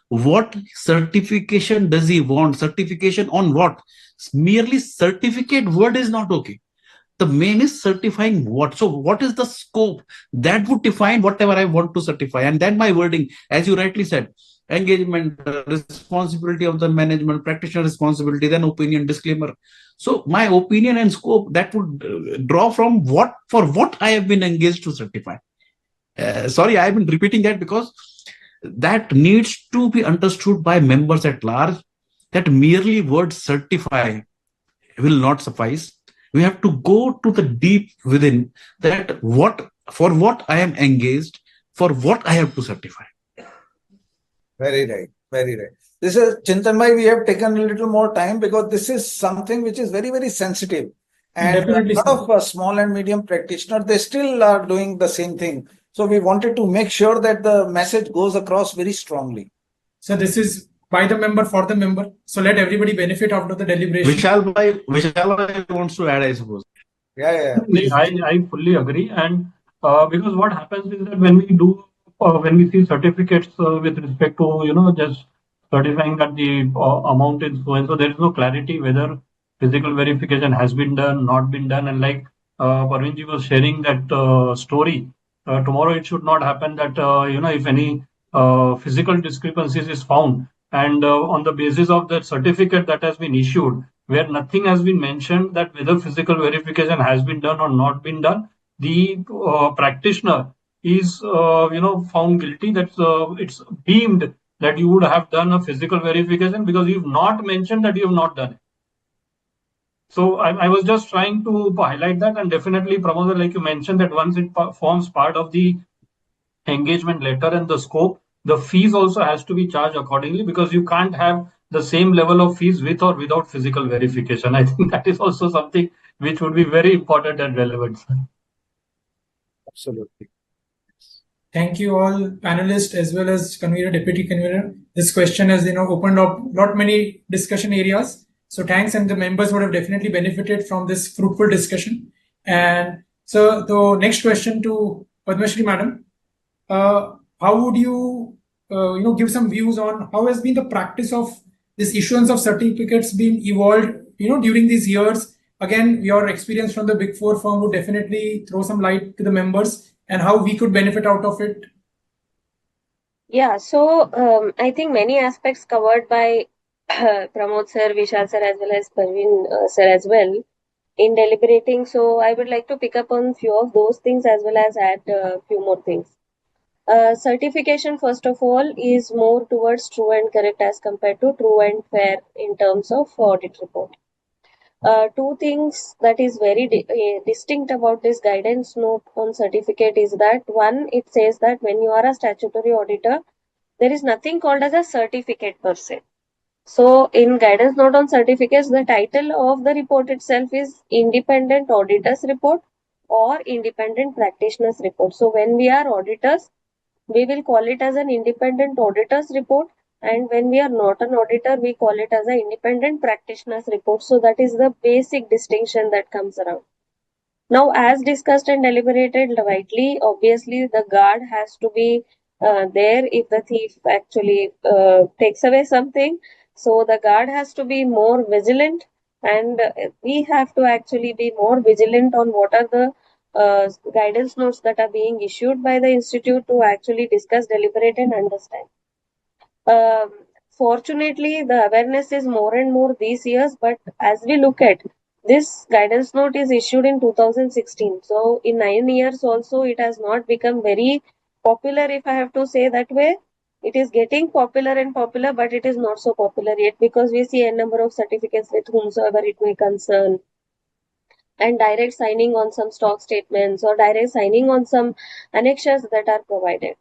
what certification does he want? Certification on what? Merely certificate word is not okay. The main is certifying what. So what is the scope that would define whatever I want to certify? And then my wording, as you rightly said, engagement, responsibility of the management, practitioner responsibility, then opinion, disclaimer. So my opinion and scope that would draw from what I have been engaged to certify. Sorry, I have been repeating that because that needs to be understood by members at large, that merely word certify will not suffice. We have to go to the deep within, that for what I am engaged, for what I have to certify. Very right. Very right. This is Chintan Bhai, we have taken a little more time because this is something which is very, very sensitive. And Definitely, a lot sir. of small and medium practitioners, they still are doing the same thing. So we wanted to make sure that the message goes across very strongly. So this is by the member for the member. So let everybody benefit out of the deliberation. Vishal Bhai wants to add, I suppose. Yeah. I fully agree. And because what happens is that when we see certificates with respect to, just certifying that the amount is so and so, there is no clarity whether physical verification has been done, not been done. And like Parvinji was sharing that story, tomorrow it should not happen that, if any physical discrepancies is found and on the basis of that certificate that has been issued, where nothing has been mentioned that whether physical verification has been done or not been done, the practitioner is found guilty. That it's deemed that you would have done a physical verification because you've not mentioned that you have not done it. So I was just trying to highlight that, and definitely, Pramod, like you mentioned, that once it forms part of the engagement letter and the scope, the fees also has to be charged accordingly, because you can't have the same level of fees with or without physical verification. I think that is also something which would be very important and relevant. Absolutely. Thank you all panelists as well as convener, deputy convener. This question has opened up not many discussion areas. So thanks, and the members would have definitely benefited from this fruitful discussion. And so the next question to Padmashri Madam, how would you give some views on how has been the practice of this issuance of certificates been evolved during these years? Again, your experience from the Big Four firm would definitely throw some light to the members and how we could benefit out of it. Yeah, so I think many aspects covered by Pramod sir, Vishal sir, as well as Parveen sir as well in deliberating. So I would like to pick up on few of those things as well as add a few more things. Certification, first of all, is more towards true and correct as compared to true and fair in terms of audit report. Two things that is very distinct about this guidance note on certificate is that one, it says that when you are a statutory auditor, there is nothing called as a certificate per se. So in guidance note on certificates, the title of the report itself is independent auditor's report or independent practitioner's report. So when we are auditors, we will call it as an independent auditor's report, And when we are not an auditor, we call it as an independent practitioner's report. So that is the basic distinction that comes around. Now, as discussed and deliberated rightly, obviously the guard has to be there if the thief actually takes away something. So the guard has to be more vigilant, and we have to actually be more vigilant on what are the guidance notes that are being issued by the institute to actually discuss, deliberate, and understand. Um, Fortunately, the awareness is more and more these years, but as we look at this guidance note is issued in 2016. So in 9 years also, it has not become very popular, if I have to say that way. It is getting popular and popular, but it is not so popular yet because we see a number of certificates with whomsoever it may concern, and direct signing on some stock statements or direct signing on some annexures that are provided.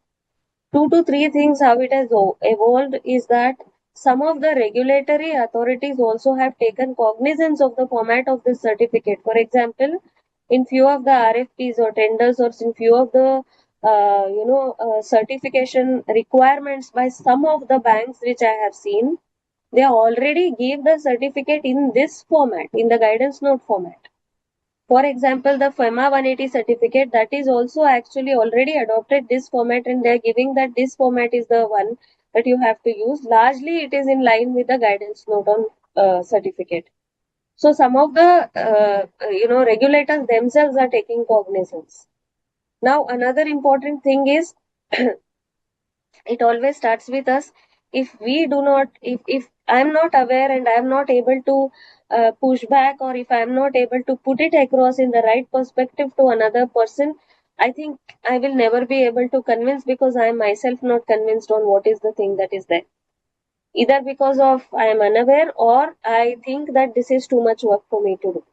2 to 3 things how it has evolved is that some of the regulatory authorities also have taken cognizance of the format of this certificate. For example, in few of the RFPs or tenders, or in few of the certification requirements by some of the banks which I have seen, they already give the certificate in this format, in the guidance note format. For example, the FEMA 180 certificate, that is also actually already adopted this format, and they are giving that this format is the one that you have to use. Largely, it is in line with the guidance note on certificate. So some of the regulators themselves are taking cognizance. Now, another important thing is it always starts with us. If we do not, if I'm not aware and I'm not able to push back, or if I'm not able to put it across in the right perspective to another person, I think I will never be able to convince, because I am myself not convinced on what is the thing that is there. Either because of I am unaware, or I think that this is too much work for me to do,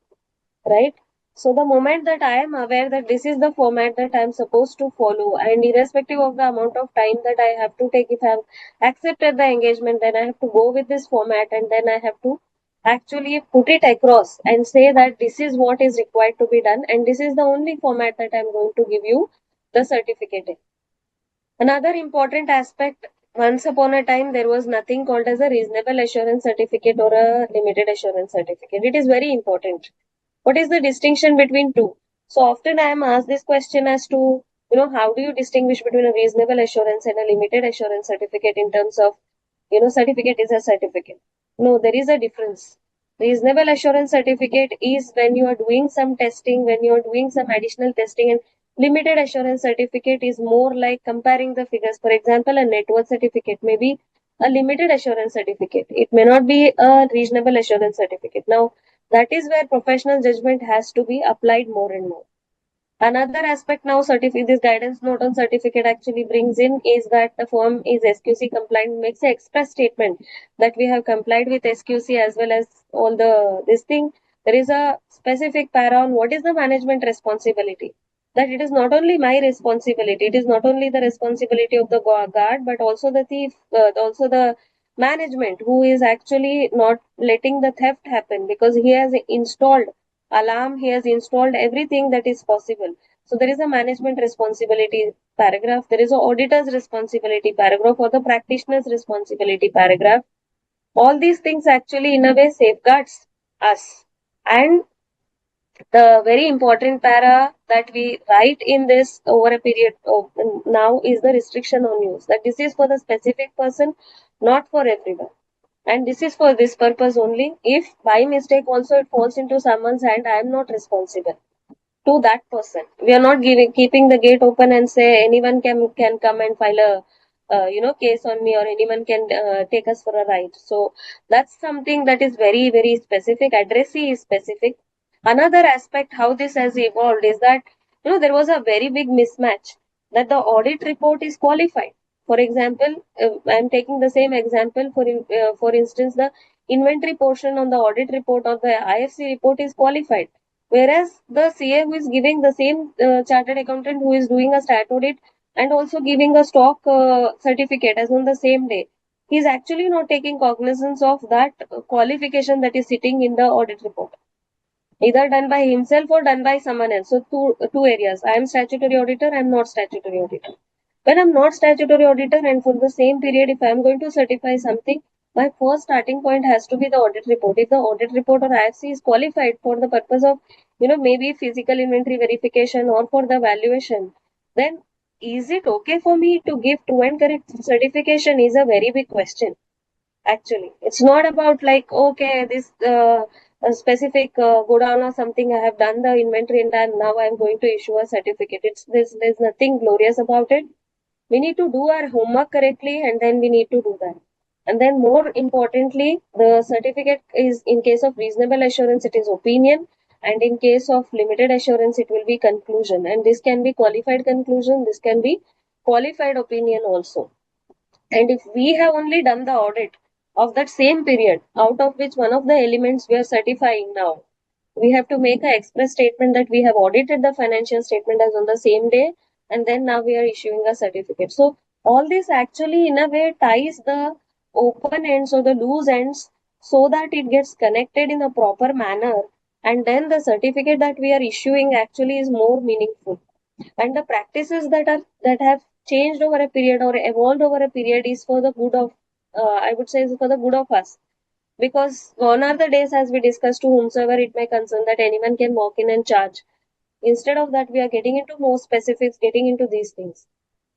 right? So the moment that I am aware that this is the format that I am supposed to follow, and irrespective of the amount of time that I have to take, if I have accepted the engagement, then I have to go with this format, and then I have to actually put it across and say that this is what is required to be done, and this is the only format that I am going to give you the certificate in. Another important aspect, once upon a time, there was nothing called as a reasonable assurance certificate or a limited assurance certificate. It is very important. What is the distinction between two? So often I am asked this question as to, how do you distinguish between a reasonable assurance and a limited assurance certificate in terms of, certificate is a certificate. No, there is a difference. Reasonable assurance certificate is when you are doing some testing, when you are doing some additional testing, and limited assurance certificate is more like comparing the figures. For example, a net worth certificate may be a limited assurance certificate. It may not be a reasonable assurance certificate. Now, that is where professional judgment has to be applied more and more. Another aspect now this guidance note on certificate actually brings in is that the firm is SQC compliant, makes an express statement that we have complied with SQC as well as all this thing. There is a specific para on what is the management responsibility. That it is not only my responsibility, it is not only the responsibility of the guard, but also the thief, also the management who is actually not letting the theft happen, because he has installed alarm, he has installed everything that is possible. So there is a management responsibility paragraph, there is an auditor's responsibility paragraph, or the practitioner's responsibility paragraph. All these things actually in a way safeguards us. And the very important para that we write in this over a period of now is the restriction on use, that this is for the specific person, not for everyone. And this is for this purpose only. If by mistake also it falls into someone's hand, I am not responsible to that person. We are not keeping the gate open and say anyone can come and file a case on me, or anyone can take us for a ride. So that's something that is very, very specific. Addressee is specific. Another aspect how this has evolved is that there was a very big mismatch, that the audit report is qualified. For example, I am taking the same example. For instance, the inventory portion on the audit report or the IFC report is qualified, whereas the CA who is giving the same chartered accountant who is doing a stat audit and also giving a stock certificate as on the same day, he is actually not taking cognizance of that qualification that is sitting in the audit report, either done by himself or done by someone else. So two areas. I am statutory auditor, I am not statutory auditor. When I'm not statutory auditor and for the same period, if I'm going to certify something, my first starting point has to be the audit report. If the audit report or IFC is qualified for the purpose of, maybe physical inventory verification or for the valuation, then is it okay for me to give true and correct certification is a very big question. Actually, it's not about like, okay, this a specific go down or something, I have done the inventory and now I'm going to issue a certificate. There's nothing glorious about it. We need to do our homework correctly and then we need to do that. And then more importantly, the certificate is, in case of reasonable assurance, it is opinion, and in case of limited assurance, it will be conclusion. And this can be qualified conclusion, this can be qualified opinion also. And if we have only done the audit of that same period, out of which one of the elements we are certifying now, we have to make an express statement that we have audited the financial statement as on the same day, and then now we are issuing a certificate. So all this actually in a way ties the open ends or the loose ends so that it gets connected in a proper manner, and then the certificate that we are issuing actually is more meaningful. And the practices that have changed over a period or evolved over a period is for the good of, I would say, is for the good of us. Because gone are the days, as we discussed, to whomsoever it may concern, that anyone can walk in and charge. Instead of that, we are getting into more specifics, getting into these things.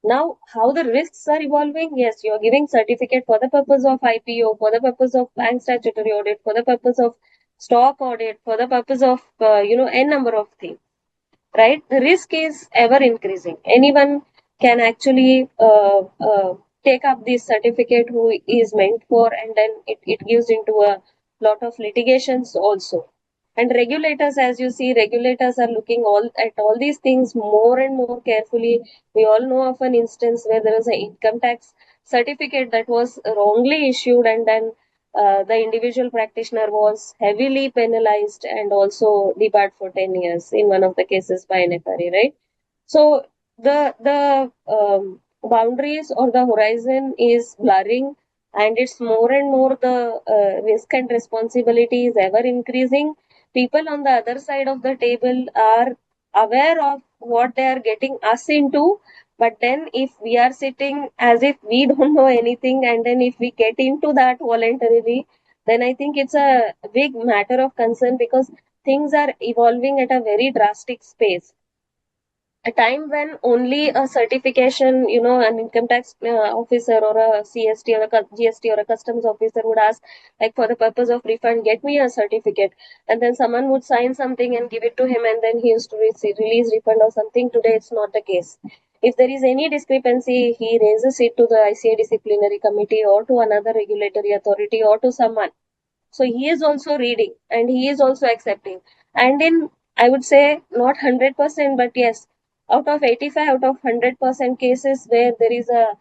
Now, how the risks are evolving? Yes, you are giving certificate for the purpose of IPO, for the purpose of bank statutory audit, for the purpose of stock audit, for the purpose of n number of things, right? The risk is ever increasing. Anyone can actually take up this certificate who is meant for, and then it gives into a lot of litigations also. And regulators, as you see, regulators are looking at all these things more and more carefully. We all know of an instance where there was an income tax certificate that was wrongly issued, and then the individual practitioner was heavily penalized and also debarred for 10 years in one of the cases by an FRA, right? So the boundaries or the horizon is blurring, and it's more and more the risk and responsibility is ever increasing. People on the other side of the table are aware of what they are getting us into, but then if we are sitting as if we don't know anything, and then if we get into that voluntarily, then I think it's a big matter of concern, because things are evolving at a very drastic pace. A time when only a certification, an income tax officer or a CST or a GST or a customs officer would ask, like, for the purpose of refund, get me a certificate. And then someone would sign something and give it to him, and then he used to release refund or something. Today, it's not the case. If there is any discrepancy, he raises it to the ICA disciplinary committee or to another regulatory authority or to someone. So he is also reading and he is also accepting. And in, I would say, not 100%, but yes, out of 85 out of 100% cases where there is a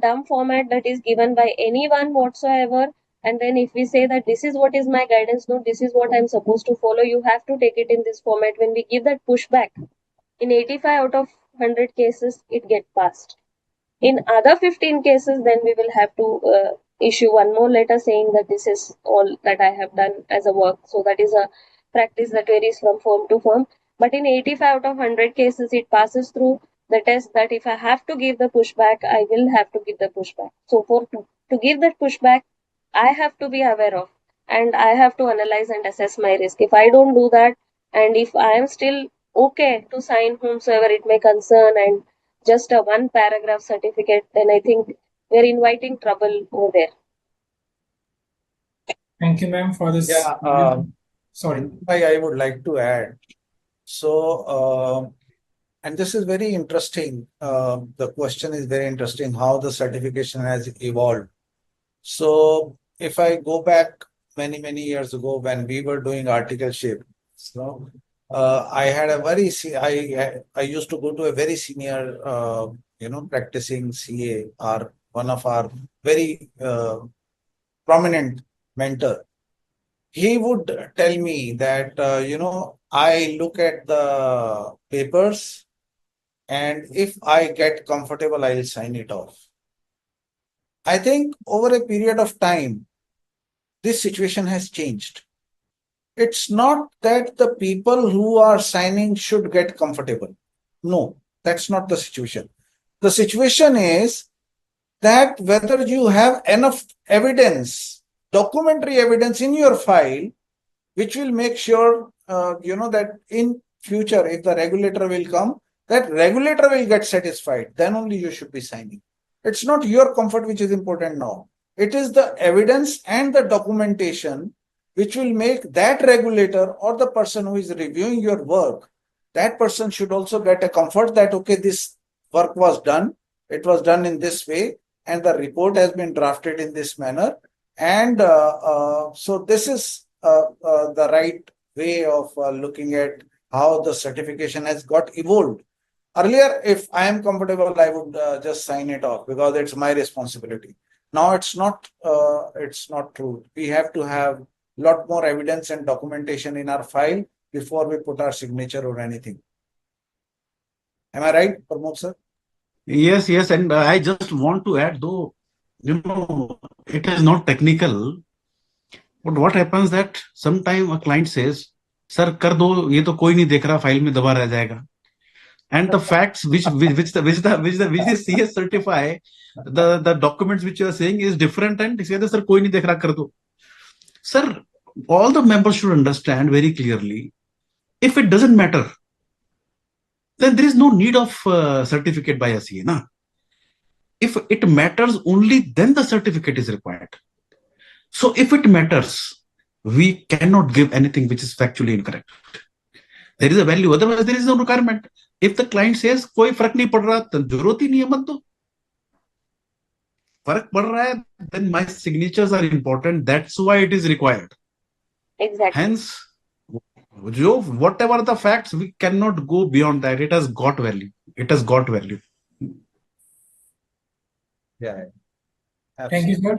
dumb format that is given by anyone whatsoever, and then if we say that this is what is my guidance, no, this is what I'm supposed to follow, you have to take it in this format. When we give that pushback, in 85 out of 100 cases, it gets passed. In other 15 cases, then we will have to issue one more letter saying that this is all that I have done as a work. So that is a practice that varies from firm to firm. But in 85 out of 100 cases, it passes through the test that if I have to give the pushback, I will have to give the pushback. So to give that pushback, I have to be aware of, and I have to analyze and assess my risk. If I don't do that, and if I am still okay to sign whomsoever it may concern and just a one paragraph certificate, then I think we're inviting trouble over there. Thank you, ma'am, for this. Yeah, Sorry. I would like to add. So, and this is very interesting. The question is very interesting how the certification has evolved. So, if I go back many, many years ago when we were doing articleship, so I had a very, I used to go to a very senior, practicing CA, or one of our very prominent mentor. He would tell me that, I look at the papers, and if I get comfortable, I'll sign it off. I think over a period of time, this situation has changed. It's not that the people who are signing should get comfortable. No, that's not the situation. The situation is that whether you have enough evidence, documentary evidence in your file, which will make sure, that in future, if the regulator will come, that regulator will get satisfied. Then only you should be signing. It's not your comfort which is important now. It is the evidence and the documentation which will make that regulator or the person who is reviewing your work, that person should also get a comfort that, okay, this work was done. It was done in this way, and the report has been drafted in this manner. And so this is the right way of looking at how the certification has got evolved. Earlier, if I am comfortable, I would just sign it off because it's my responsibility. Now it's not true. We have to have a lot more evidence and documentation in our file before we put our signature or anything. Am I right, Pramod sir? Yes, yes. And I just want to add, though, it is not technical. But what happens that sometime a client says, "Sir, कर दो, ये तो कोई नहीं देख रहा, file में दबा रह जाएगा." And the facts which the CS certify, the documents which you are saying is different, and he says, "Sir, कोई नहीं देख रहा, कर दो." Sir, all the members should understand very clearly. If it doesn't matter, then there is no need of certificate by a CA. Na? If it matters, only then the certificate is required. So if it matters, we cannot give anything which is factually incorrect. There is a value, otherwise there is no requirement. If the client says कोई फर्क नहीं पड़ रहा, तो जरूरत ही नहीं है, मत दो. फर्क पड़ रहा है, then my signatures are important. That's why it is required. Exactly. Hence, whatever the facts, we cannot go beyond that. It has got value. It has got value. Yeah. Thank you, sir.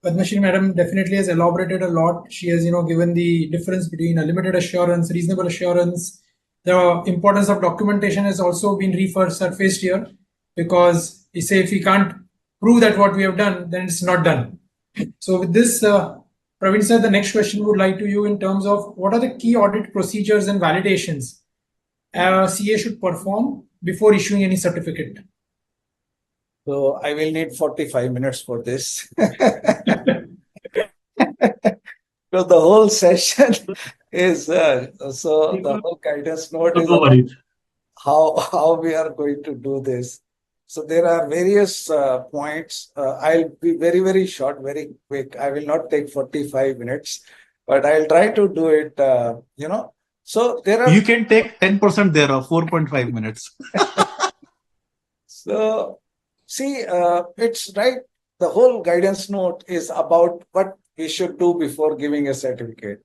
Padmashri madam definitely has elaborated a lot. She has, given the difference between a limited assurance, reasonable assurance. The importance of documentation has also been resurfaced here, because we say if we can't prove that what we have done, then it's not done. So with this, Praveen sir, the next question would like to you in terms of what are the key audit procedures and validations a CA should perform before issuing any certificate? So I will need 45 minutes for this. So the whole session is the whole guidance note is about how we are going to do this. So there are various points. I'll be very, very short, very quick. I will not take 45 minutes, but I'll try to do it, So there are... You can take 10% there of 4.5 minutes. So, see, it's right. The whole guidance note is about what we should do before giving a certificate.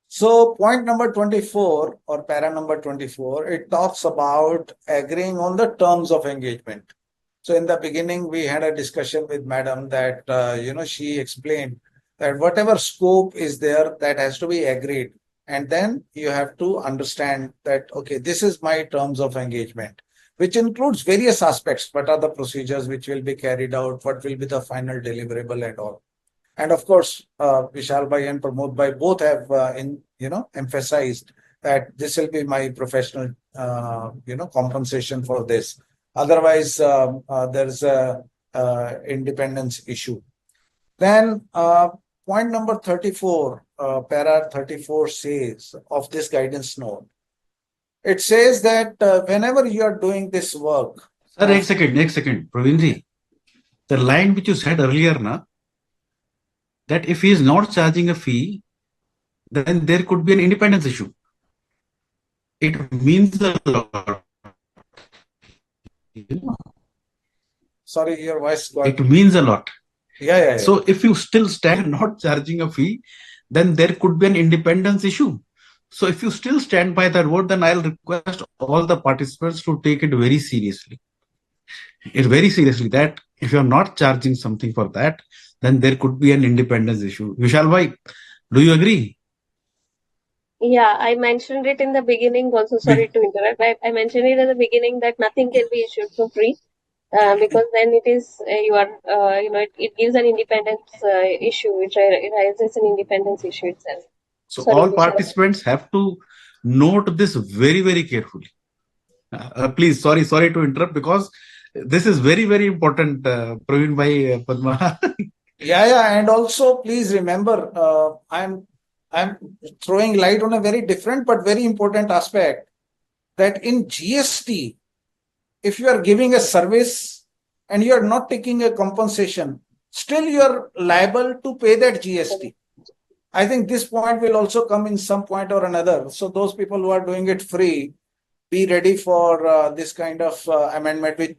So point number 24 or para number 24, it talks about agreeing on the terms of engagement. So in the beginning, we had a discussion with madam that, she explained that whatever scope is there, that has to be agreed. And then you have to understand that, okay, this is my terms of engagement, which includes various aspects. What are the procedures which will be carried out? What will be the final deliverable and all? And of course, Vishal Bhai and Pramod Bhai both have, emphasized that this will be my professional, compensation for this. Otherwise, there's a independence issue. Then point number 34, para 34 says of this guidance note, it says that whenever you are doing this work. Sir, एक second, Praveenji. The line which you said earlier, that if he is not charging a fee, then there could be an independence issue. It means a lot. Sorry, your voice got... It means a lot. Yeah. So if you still stand not charging a fee, then there could be an independence issue. So if you still stand by that word, then I'll request all the participants to take it very seriously. That if you're not charging something for that, then there could be an independence issue. Vishal Bhai, do you agree? Yeah, I mentioned it in the beginning also. Sorry to interrupt. I mentioned it in the beginning that nothing can be issued for free, because then it is it gives an independence issue, which raises an independence issue itself. So all participants have to note this very, very carefully. Please, sorry to interrupt, because this is very, very important, Praveen bhai, Padma. Yeah, and also please remember, I'm throwing light on a very different but very important aspect, that in GST, if you are giving a service and you are not taking a compensation, still you are liable to pay that GST. I think this point will also come in some point or another. So those people who are doing it free, be ready for this kind of amendment, which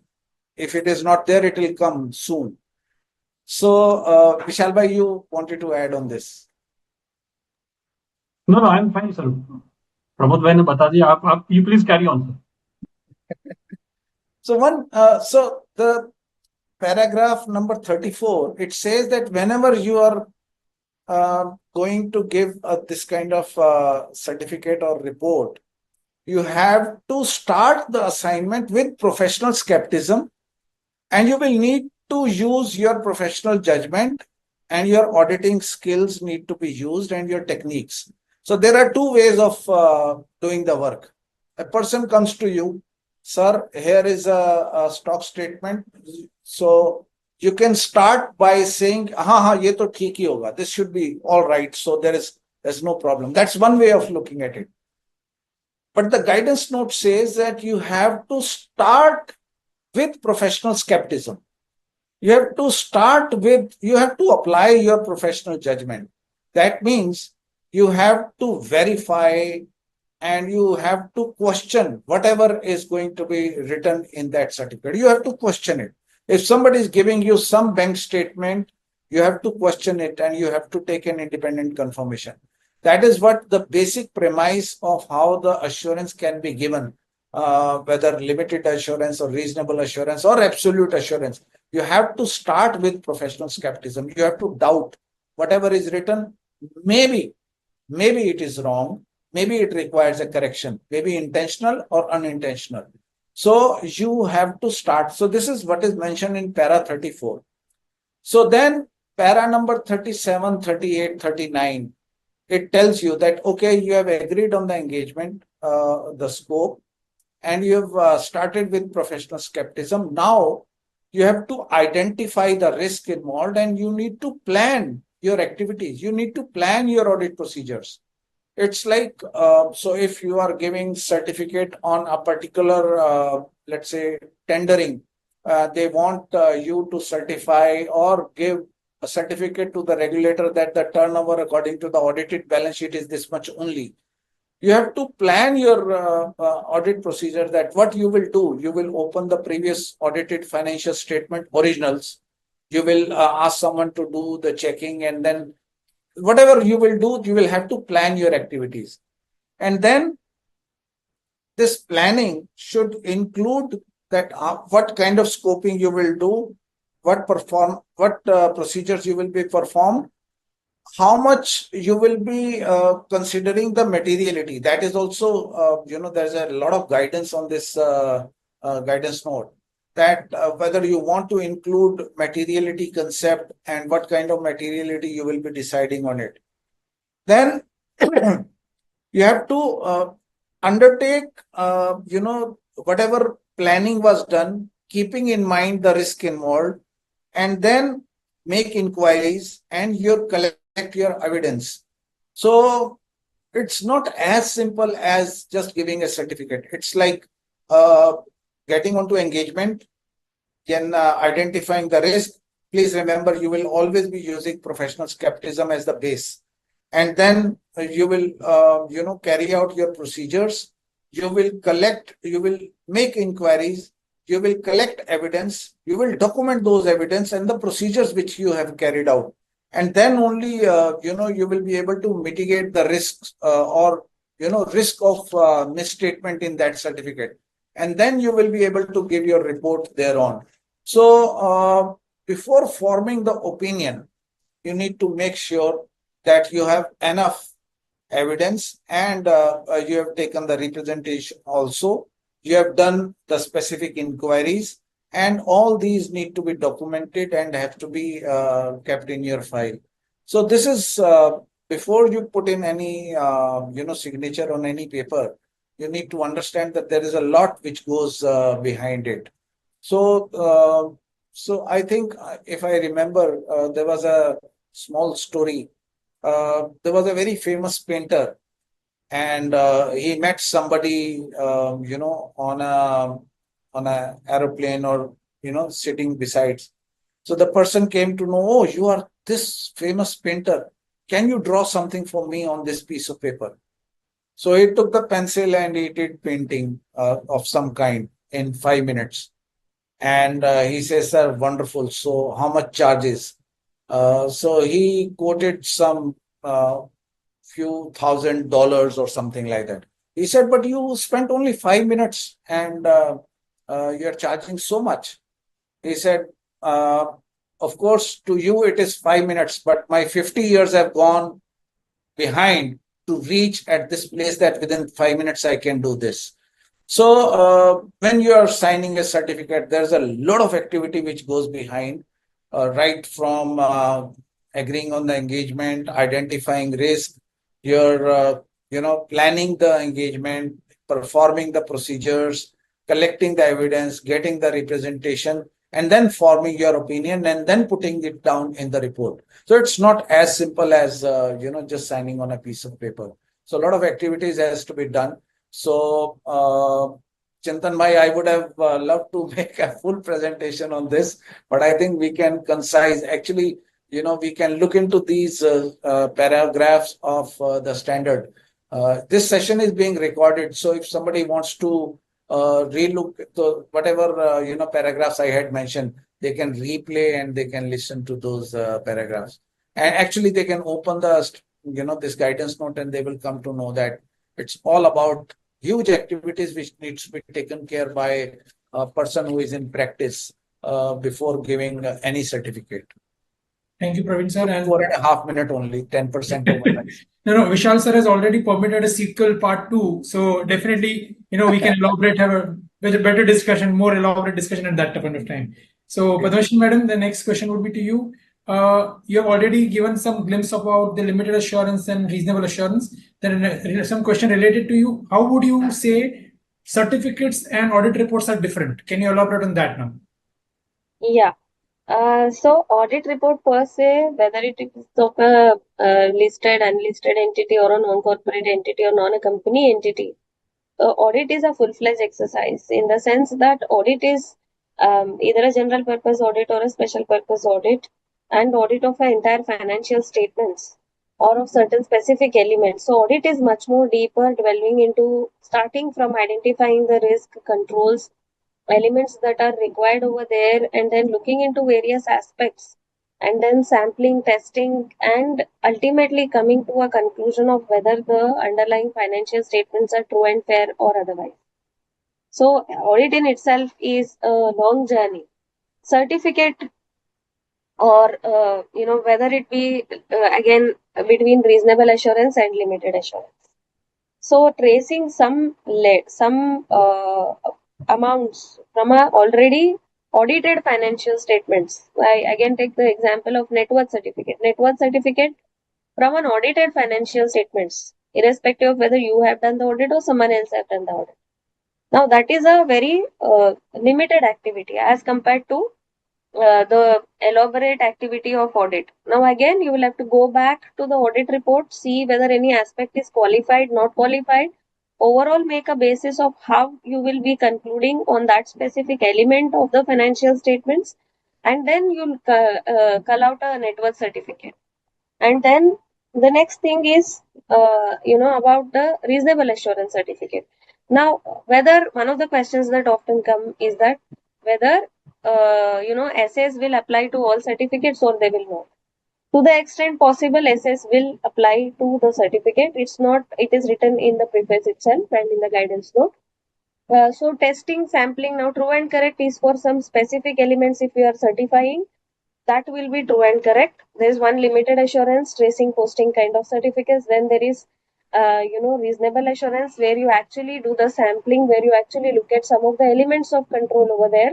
if it is not there, it will come soon. So, Vishal bhai, you wanted to add on this? No, I'm fine, sir. Pramod भाई ने बता दिया. आप you please carry on, sir. So the paragraph number 34, it says that whenever you are going to give this kind of certificate or report, you have to start the assignment with professional skepticism, and you will need to use your professional judgment, and your auditing skills need to be used, and your techniques. So there are two ways of doing the work. A person comes to you, sir, here is a stock statement. So you can start by saying, हाँ ये तो ठीक ही होगा. This should be all right. So there's no problem. That's one way of looking at it. But the guidance note says that you have to start with professional skepticism. You have to apply your professional judgment. That means you have to verify and you have to question whatever is going to be written in that certificate. You have to question it. If somebody is giving you some bank statement, you have to question it and you have to take an independent confirmation. That is what the basic premise of how the assurance can be given, whether limited assurance or reasonable assurance or absolute assurance. You have to start with professional skepticism. You have to doubt whatever is written. Maybe it is wrong. Maybe it requires a correction, maybe intentional or unintentional. So you have to start. So this is what is mentioned in para 34. So then para number 37, 38, 39, it tells you that, okay, you have agreed on the engagement, the scope, and you have started with professional skepticism. Now you have to identify the risk involved and you need to plan your activities. You need to plan your audit procedures. It's like, so if you are giving certificate on a particular, let's say, tendering, they want you to certify or give a certificate to the regulator that the turnover according to the audited balance sheet is this much only. You have to plan your audit procedure, that what you will do. You will open the previous audited financial statement originals. You will ask someone to do the checking, and then whatever you will do, you will have to plan your activities. And then this planning should include that what kind of scoping you will do, what procedures you will be performed, how much you will be considering the materiality. That is also, there's a lot of guidance on this guidance note, that whether you want to include materiality concept and what kind of materiality you will be deciding on it. Then you have to undertake, whatever planning was done, keeping in mind the risk involved, and then make inquiries and collect your evidence. So it's not as simple as just giving a certificate. It's like getting onto engagement, then identifying the risk. Please remember, you will always be using professional skepticism as the base. And then you will, carry out your procedures. You will make inquiries. You will collect evidence. You will document those evidence and the procedures which you have carried out. And then only, you will be able to mitigate the risks or, risk of misstatement in that certificate. And then you will be able to give your report thereon. So before forming the opinion, you need to make sure that you have enough evidence and you have taken the representation also. You have done the specific inquiries, and all these need to be documented and have to be kept in your file. So this is before you put in any signature on any paper. you need to understand that there is a lot which goes behind it. So, so I think if I remember, there was a small story. There was a very famous painter, and he met somebody, on a aeroplane, or sitting beside. So the person came to know, oh, you are this famous painter. Can you draw something for me on this piece of paper? So he took the pencil and he did painting of some kind in 5 minutes. And he says, sir, wonderful. So how much charges? So he quoted some few $1,000 or something like that. He said, but you spent only 5 minutes and you're charging so much. He said, uh, of course, to you it is 5 minutes, but my 50 years have gone behind to reach at this place that within 5 minutes I can do this. So when you are signing a certificate, there's a lot of activity which goes behind, right from agreeing on the engagement, identifying risk, you're planning the engagement, performing the procedures, collecting the evidence, getting the representation, and then forming your opinion and then putting it down in the report. So it's not as simple as just signing on a piece of paper. So a lot of activities has to be done. So, Chintan bhai, I would have loved to make a full presentation on this, but I think we can concise. Actually, we can look into these paragraphs of the standard. This session is being recorded, so if somebody wants to relook at whatever paragraphs I had mentioned, they can replay and they can listen to those paragraphs. And actually, they can open the this guidance note and they will come to know that it's all about huge activities which needs to be taken care by a person who is in practice before giving any certificate. Thank you, Praveen sir. And 4.5 minutes only, 10% of my time. No, Vishal sir has already permitted a sequel part 2. So definitely, we can elaborate, have a better discussion, more elaborate discussion at that point of time. So, Padmashri madam, the next question would be to you. You have already given some glimpse about the limited assurance and reasonable assurance. Then some question related to you. How would you say certificates and audit reports are different? Can you elaborate on that now? Yeah. So audit report per se, whether it is of a listed, unlisted entity or a non-corporate entity or non-company entity, audit is a full-fledged exercise in the sense that audit is either a general purpose audit or a special purpose audit, and audit of our entire financial statements or of certain specific elements. So audit is much more deeper, dwelling into starting from identifying the risk controls, elements that are required over there, and then looking into various aspects, and then sampling, testing, and ultimately coming to a conclusion of whether the underlying financial statements are true and fair or otherwise. So audit in itself is a long journey. Certificate, or whether it be again between reasonable assurance and limited assurance. So tracing some amounts from a already audited financial statements. I again take the example of net worth certificate. Net worth certificate from an audited financial statements, irrespective of whether you have done the audit or someone else have done the audit. Now that is a very limited activity as compared to the elaborate activity of audit. Now again, you will have to go back to the audit report, see whether any aspect is qualified, not qualified. Overall, make a basis of how you will be concluding on that specific element of the financial statements, and then you'll call out a net worth certificate. And then the next thing is, about the reasonable assurance certificate. Now, whether one of the questions that often come is that whether essays will apply to all certificates or they will not. To the extent possible, essays will apply to the certificate. It's not, it is written in the preface itself and in the guidance note. So testing, sampling, now true and correct is for some specific elements if you are certifying. That will be true and correct. There is one limited assurance, tracing, posting kind of certificates. Then there is, reasonable assurance where you actually do the sampling, where you actually look at some of the elements of control over there.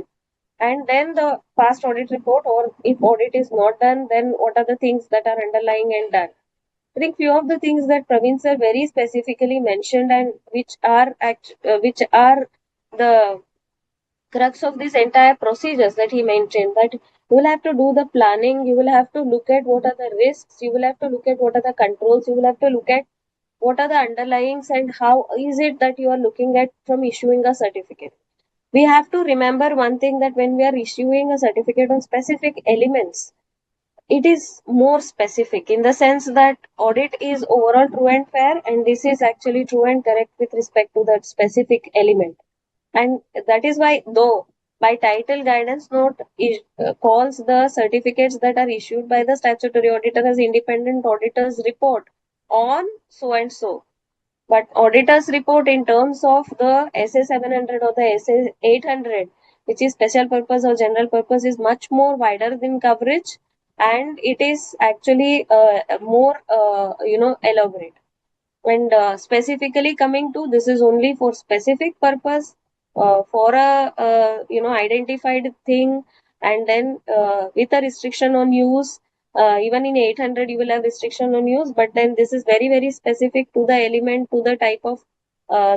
And then the past audit report, or if audit is not done, then what are the things that are underlying and done. I think few of the things that Praveen sir very specifically mentioned, and which are the crux of this entire procedures that he mentioned, that you will have to do the planning, you will have to look at what are the risks, you will have to look at what are the controls, you will have to look at what are the underlyings, and how is it that you are looking at from issuing a certificate. We have to remember one thing, that when we are issuing a certificate on specific elements, it is more specific in the sense that audit is overall true and fair, and this is actually true and correct with respect to that specific element. And that is why, though by title, guidance note calls the certificates that are issued by the statutory auditor as independent auditors report on so and so, but auditors report in terms of the SA 700 or the SA 800, which is special purpose or general purpose, is much more wider than coverage, and it is actually more elaborate. And specifically coming to, this is only for specific purpose, for a identified thing, and then with a restriction on use. Even in 800 you will have restriction on use, but then this is very very specific to the element, to the type of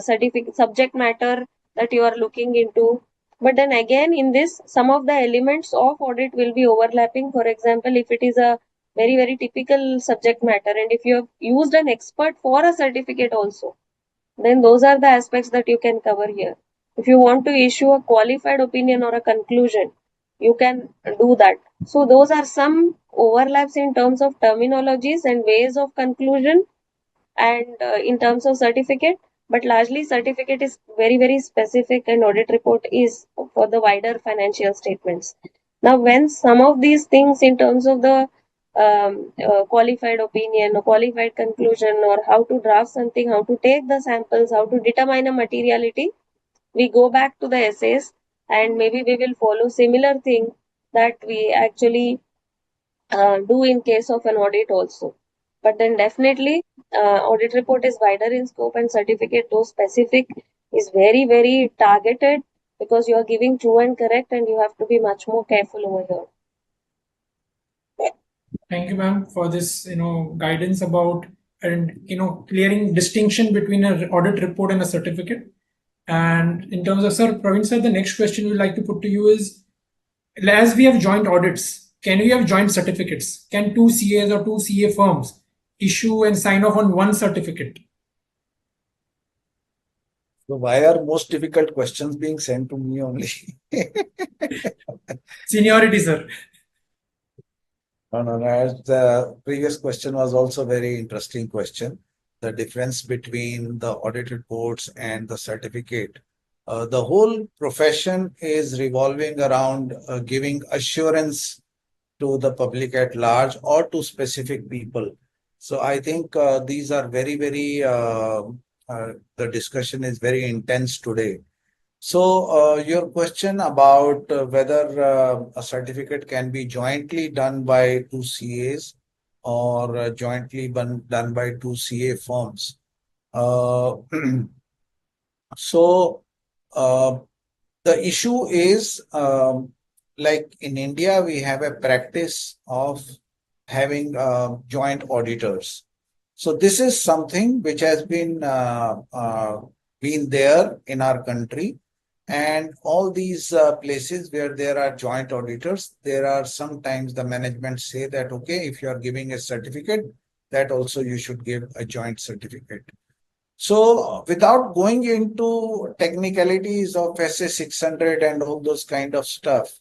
certificate subject matter that you are looking into. But then again, in this, some of the elements of audit will be overlapping. For example, if it is a very very typical subject matter, and if you have used an expert for a certificate also, then those are the aspects that you can cover here. If you want to issue a qualified opinion or a conclusion, you can do that. So those are some overlaps in terms of terminologies and ways of conclusion, and in terms of certificate, but largely certificate is very very specific, and audit report is for the wider financial statements. Now when some of these things in terms of the qualified opinion or qualified conclusion, or how to draft something, how to take the samples, how to determine a materiality, we go back to the essays, and maybe we will follow similar thing that we actually do in case of an audit also. But then definitely audit report is wider in scope, and certificate, though specific, is very very targeted, because you are giving true and correct, and you have to be much more careful over here. Thank you, ma'am, for this, guidance about, and clearing distinction between an audit report and a certificate. And in terms of, sir, Praveen sir, the next question we'd like to put to you is, as we have joint audits, can we have joint certificates? Can two CAs or two CA firms issue and sign off on one certificate? So why are most difficult questions being sent to me only? Seniority, sir. No. As the previous question was also a very interesting question. The difference between the audit reports and the certificate. The whole profession is revolving around giving assurance to the public at large or to specific people. So I think these are very, very, the discussion is very intense today. So your question about whether a certificate can be jointly done by two CAs or jointly done by two CA firms. So the issue is, like in India, we have a practice of having joint auditors. So this is something which has been there in our country, and all these places where there are joint auditors, there are sometimes the management say that, okay, if you are giving a certificate, that also you should give a joint certificate. So without going into technicalities of SA 600 and all those kind of stuff,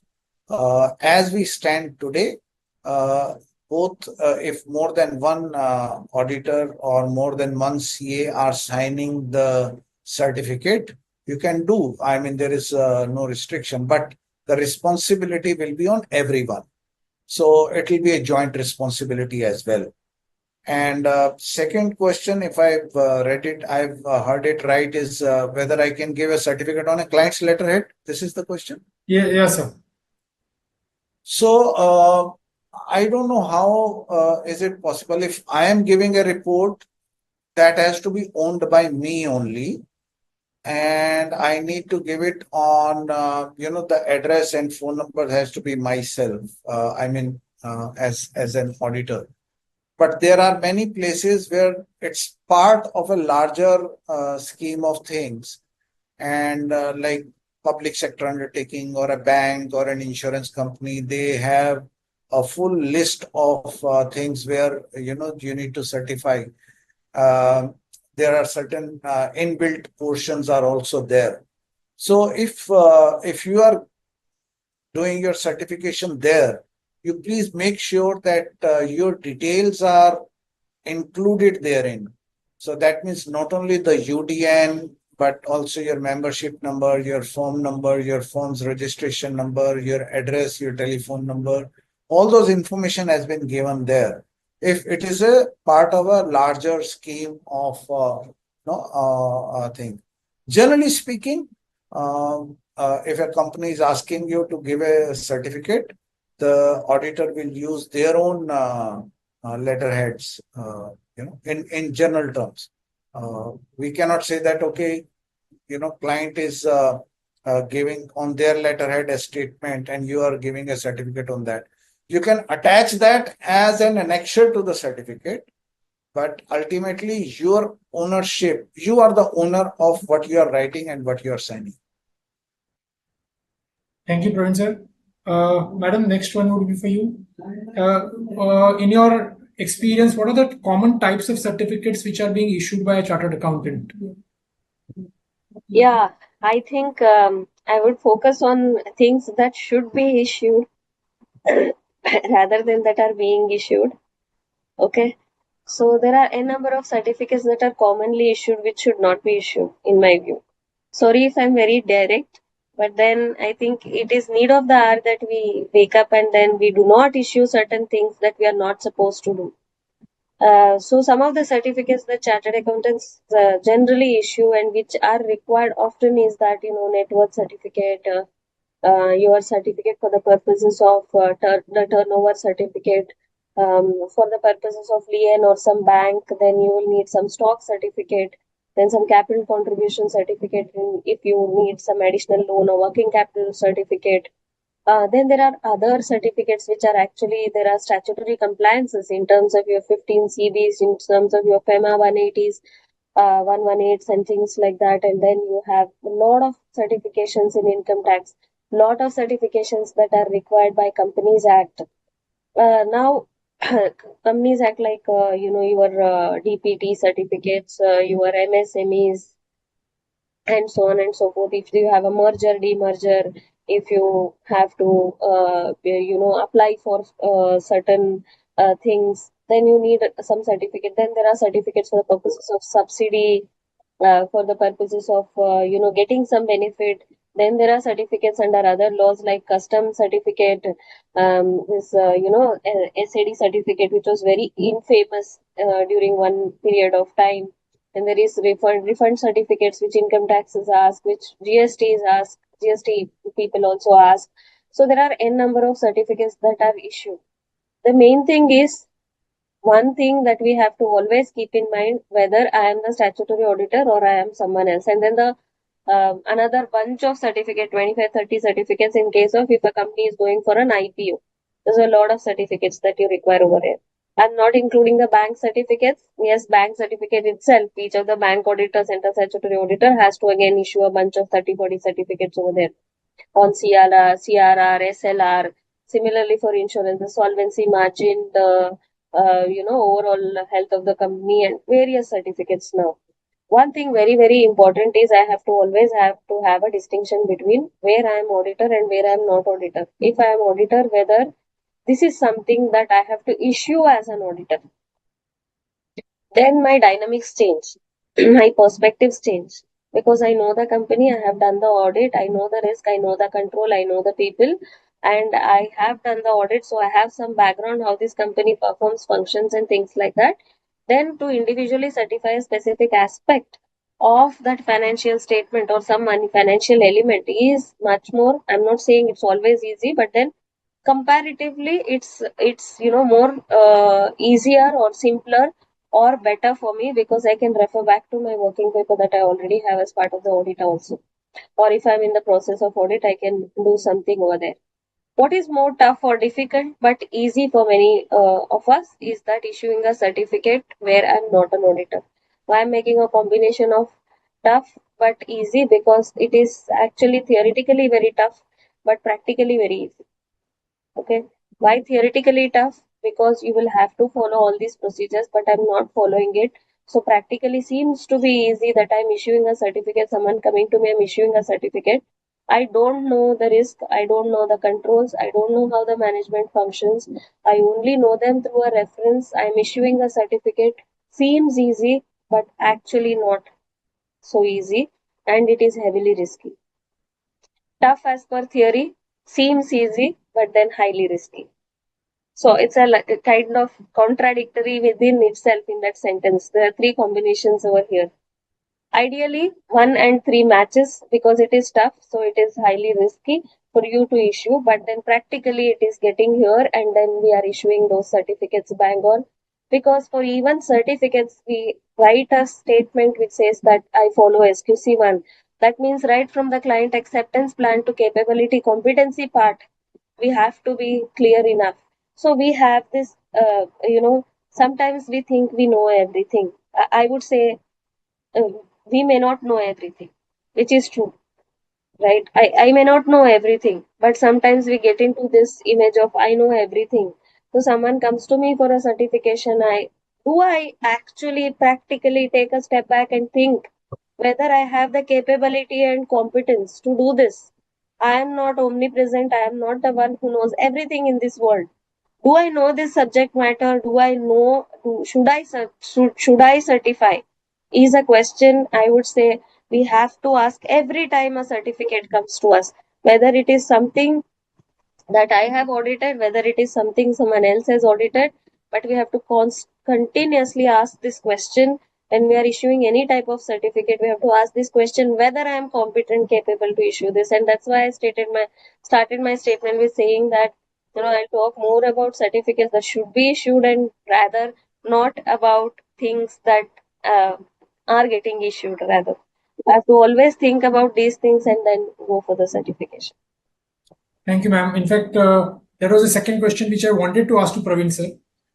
as we stand today, both if more than one auditor or more than one CA are signing the certificate, you can do. I mean, there is no restriction, but the responsibility will be on everyone. So it will be a joint responsibility as well. And second question, if I've read it, I've heard it right, is whether I can give a certificate on a client's letterhead. This is the question. Yeah, sir. So I don't know how is it possible if I am giving a report that has to be owned by me only, and I need to give it on, the address and phone number has to be myself. I mean, as an auditor. but there are many places where it's part of a larger scheme of things. And like public sector undertaking or a bank or an insurance company, they have a full list of things where you need to certify. Um there are certain inbuilt portions are also there. So if you are doing your certification there, you please make sure that your details are included therein. So that means not only the UDN, but also your membership number, your form number, your firm's registration number, your address, your telephone number. All those information has been given there. If it is a part of a larger scheme of thing. Generally speaking, if a company is asking you to give a certificate, the auditor will use their own letterheads, in general terms. We cannot say that, okay, client is giving on their letterhead a statement and you are giving a certificate on that. You can attach that as an annexure to the certificate, but ultimately your ownership, you are the owner of what you are writing and what you are signing. Thank you, Praveen sir. Madam, next one would be for you. In your experience, what are the common types of certificates which are being issued by a chartered accountant? Yeah, I think I would focus on things that should be issued rather than that are being issued. Okay. So there are a number of certificates that are commonly issued which should not be issued, in my view. Sorry if I'm very direct, but then I think it is need of the hour that we wake up and then we do not issue certain things that we are not supposed to do. So some of the certificates that chartered accountants generally issue and which are required often is that net worth certificate, your certificate for the purposes of the turnover certificate, for the purposes of lien or some bank, then you will need some stock certificate, then some capital contribution certificate if you need some additional loan or working capital certificate. Then there are other certificates which are actually there are statutory compliances in terms of your 15 CBs, in terms of your FEMA 180s, 118s and things like that. And then you have a lot of certifications in income tax, lot of certifications that are required by Companies Act. Now, Companies Act like your DPT certificates, your MSMEs, and so on and so forth. If you have a merger, demerger, if you have to, apply for certain things, then you need some certificate. Then there are certificates for the purposes of subsidy, for the purposes of, getting some benefit. Then there are certificates under other laws like custom certificate, this, SAD certificate, which was very infamous during one period of time. And there is refund certificates which income taxes ask, which GSTs ask, GST people also ask. So there are n number of certificates that are issued. The main thing is one thing that we have to always keep in mind whether I am the statutory auditor or I am someone else. And then the another bunch of certificate, 25, 30 certificates in case of if a company is going for an IPO. There's a lot of certificates that you require over here. I'm not including the bank certificates. Yes, bank certificate itself, each of the bank auditors and the statutory auditor has to again issue a bunch of 30, 40 certificates over there on CRR, SLR. Similarly for insurance, the solvency margin, the overall health of the company and various certificates now. One thing very, very important is I have to always have to have a distinction between where I am auditor and where I am not auditor. If I am auditor, whether this is something that I have to issue as an auditor, then my dynamics change, my perspectives change. Because I know the company, I have done the audit, I know the risk, I know the control, I know the people, and I have done the audit, so I have some background how this company performs, functions, and things like that. Then to individually certify a specific aspect of that financial statement or some financial element is much more. I'm not saying it's always easy, but then comparatively it's more easier or simpler or better for me because I can refer back to my working paper that I already have as part of the audit also. Or if I'm in the process of audit, I can do something over there. What is more tough or difficult but easy for many of us is that issuing a certificate where I'm not an auditor. Why I'm making a combination of tough but easy, because it is actually theoretically very tough but practically very easy. Okay. Why theoretically tough? Because you will have to follow all these procedures, but I'm not following it. So practically seems to be easy that I'm issuing a certificate, someone coming to me, I'm issuing a certificate. I don't know the risk, I don't know the controls, I don't know how the management functions. I only know them through a reference. I'm issuing a certificate. Seems easy, but actually not so easy, and it is heavily risky. Tough as per theory, seems easy, but then highly risky. So it's a kind of contradictory within itself in that sentence. There are three combinations over here. Ideally, 1 and 3 matches because it is tough, so it is highly risky for you to issue. But then practically it is getting here, and then we are issuing those certificates bang on. Because for even certificates, we write a statement which says that I follow SQC1. That means right from the client acceptance plan to capability competency part, we have to be clear enough. So we have this, sometimes we think we know everything. I would say uh, we may not know everything, which is true, right? I may not know everything, but sometimes we get into this image of I know everything. So someone comes to me for a certification. I actually practically take a step back and think whether I have the capability and competence to do this. I am not omnipresent. I am not the one who knows everything in this world. Do I know this subject matter? Do I know? Should I certify? Is a question I would say we have to ask every time a certificate comes to us, whether it is something that I have audited, whether it is something someone else has audited, but we have to continuously ask this question. When we are issuing any type of certificate, we have to ask this question whether I am competent, capable to issue this. And that's why I started my statement with saying that I'll talk more about certificates that should be issued and rather not about things that uh, are getting issued. Rather, I have to always think about these things and then go for the certification. Thank you, ma'am. In fact, there was a second question which I wanted to ask to Praveen sir,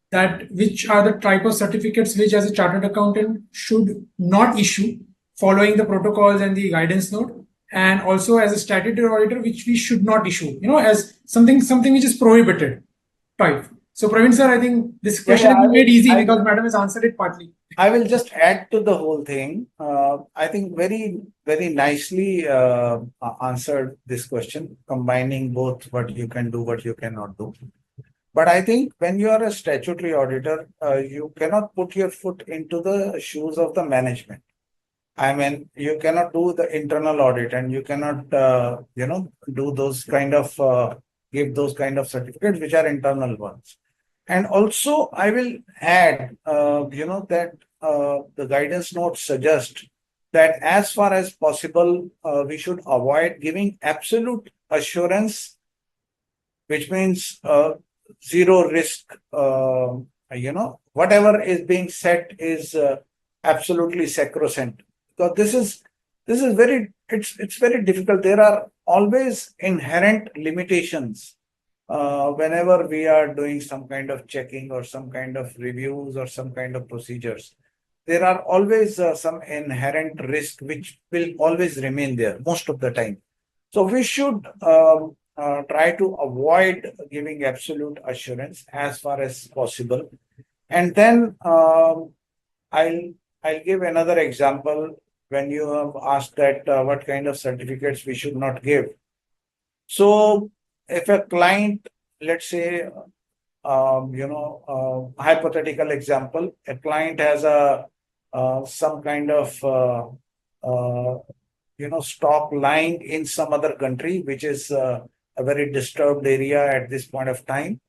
that which are the type of certificates which as a chartered accountant should not issue following the protocols and the guidance note, and also as a statutory auditor which we should not issue, as something which is prohibited type. So Praveen sir, I think this question has been made easy because madam has answered it partly. I will just add to the whole thing. I think very, very nicely answered this question, combining both what you can do, what you cannot do. But I think when you are a statutory auditor, you cannot put your foot into the shoes of the management. I mean, you cannot do the internal audit, and you cannot, do those kind of give those kind of certificates which are internal ones. And also, I will add, that the guidance notes suggest that as far as possible, we should avoid giving absolute assurance, which means zero risk. Whatever is being set is absolutely sacrosanct. Because this is it's very difficult. There are always inherent limitations whenever we are doing some kind of checking or some kind of reviews or some kind of procedures. There are always some inherent risk which will always remain there most of the time. So we should try to avoid giving absolute assurance as far as possible. And then I'll give another example when you have asked that what kind of certificates we should not give. So if a client, let's say, hypothetical example, a client has some kind of stock lying in some other country, which is a very disturbed area at this point of time,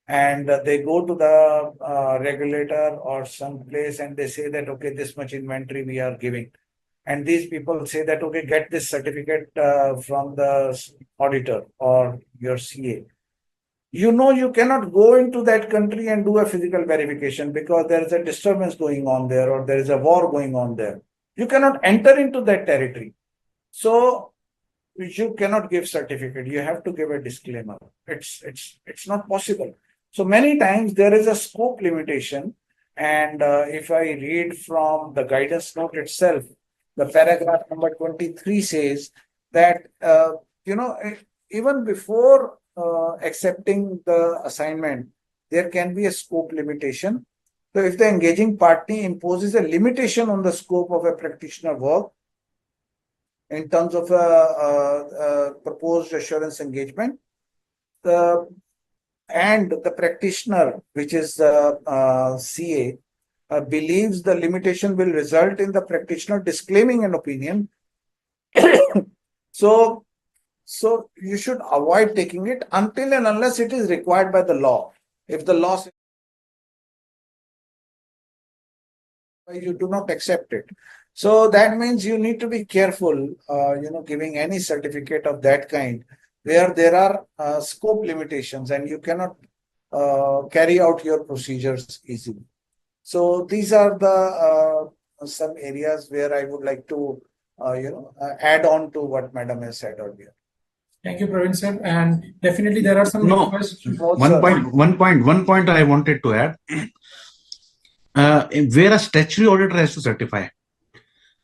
and they go to the regulator or some place and they say that okay, this much inventory we are giving, and these people say that okay, get this certificate from the auditor or your CA. You cannot go into that country and do a physical verification because there is a disturbance going on there or there is a war going on there. You cannot enter into that territory. So you cannot give certificate. You have to give a disclaimer. It's not possible. So many times there is a scope limitation. And if I read from the guidance note itself, the paragraph number 23 says that, even before accepting the assignment, there can be a scope limitation. So if the engaging party imposes a limitation on the scope of a practitioner work in terms of a proposed assurance engagement, and the practitioner, which is the CA, believes the limitation will result in the practitioner disclaiming an opinion. So you should avoid taking it until and unless it is required by the law. If the law says you do not accept it. So that means you need to be careful, giving any certificate of that kind where there are scope limitations and you cannot carry out your procedures easily. So these are the some areas where I would like to, add on to what Madam has said earlier. Thank you, Praveen sir. And definitely there are some requests. One point I wanted to add. Where a statutory auditor has to certify,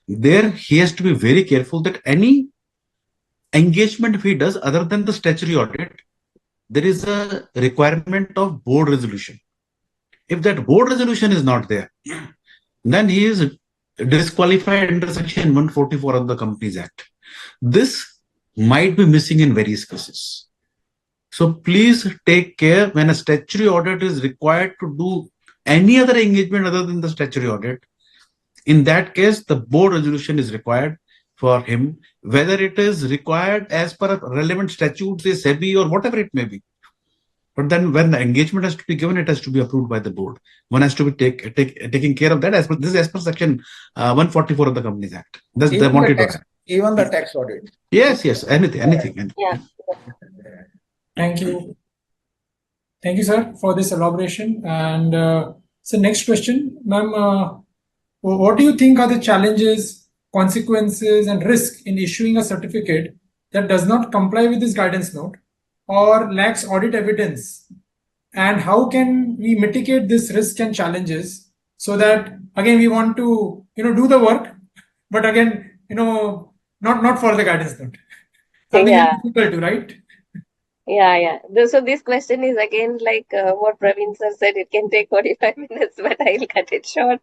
there he has to be very careful that any engagement if he does other than the statutory audit, there is a requirement of board resolution. If that board resolution is not there, then he is disqualified under Section 144 of the Companies Act. This might be missing in various cases. So please take care when a statutory audit is required to do any other engagement other than the statutory audit. In that case, the board resolution is required for him, whether it is required as per a relevant statute, say SEBI or whatever it may be. But then when the engagement has to be given, it has to be approved by the board. One has to be taking care of that as per Section 144 of the Companies Act. That's Even they wanted the tax, to. Even the tax audit. Yes, anything. Yeah. Thank you. Thank you, sir, for this elaboration. And so next question, ma'am, what do you think are the challenges, consequences, and risk in issuing a certificate that does not comply with this guidance note or lacks audit evidence? And how can we mitigate this risk and challenges so that, again, we want to, do the work, but again, not for the guidance note. Something difficult to, right? Yeah. So this question is again like what Praveen sir said, it can take 45 minutes, but I'll cut it short.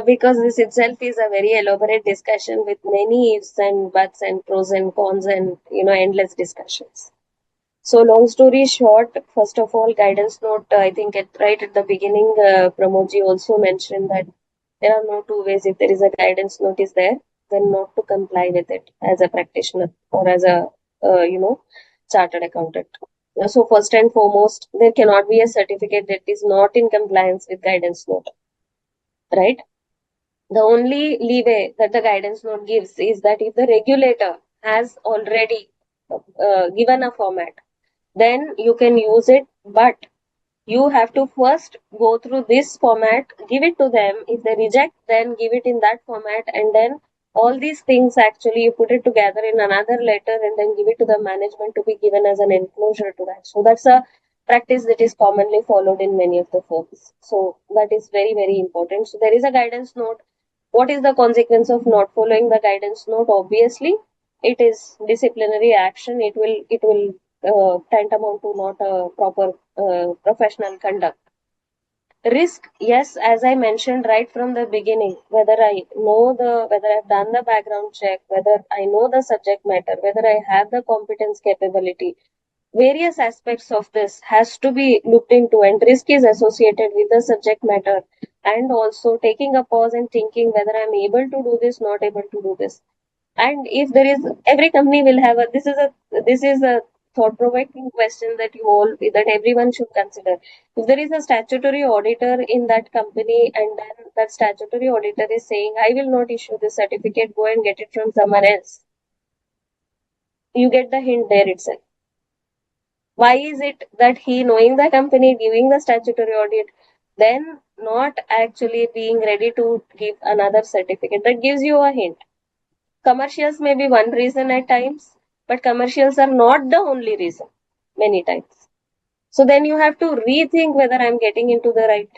Because this itself is a very elaborate discussion with many ifs and buts and pros and cons and endless discussions. So long story short, first of all, guidance note, I think right at the beginning, Pramodji also mentioned that there are no two ways. If there is a guidance note is there, then not to comply with it as a practitioner or as a chartered accountant. So first and foremost, there cannot be a certificate that is not in compliance with guidance note, right? The only leeway that the guidance note gives is that if the regulator has already given a format, then you can use it, but you have to first go through this format, give it to them. If they reject, then give it in that format, and then all these things actually you put it together in another letter and then give it to the management to be given as an enclosure to that. So that's a practice that is commonly followed in many of the firms. So that is very, very important. So there is a guidance note. What is the consequence of not following the guidance note? Obviously, it is disciplinary action. It will tantamount to not a proper professional conduct. Risk, yes, as I mentioned right from the beginning, whether I've done the background check, whether I know the subject matter, whether I have the competence capability, various aspects of this has to be looked into, and risk is associated with the subject matter, and also taking a pause and thinking whether I'm able to do this, not able to do this. And if there is, every company will have this is a thought-provoking question that everyone should consider. If there is a statutory auditor in that company and then that statutory auditor is saying, I will not issue this certificate, go and get it from someone else, you get the hint there itself. Why is it that he, knowing the company, giving the statutory audit, then not actually being ready to give another certificate? That gives you a hint. Commercials may be one reason at times. but commercials are not the only reason many times. So then you have to rethink whether I'm getting into the right,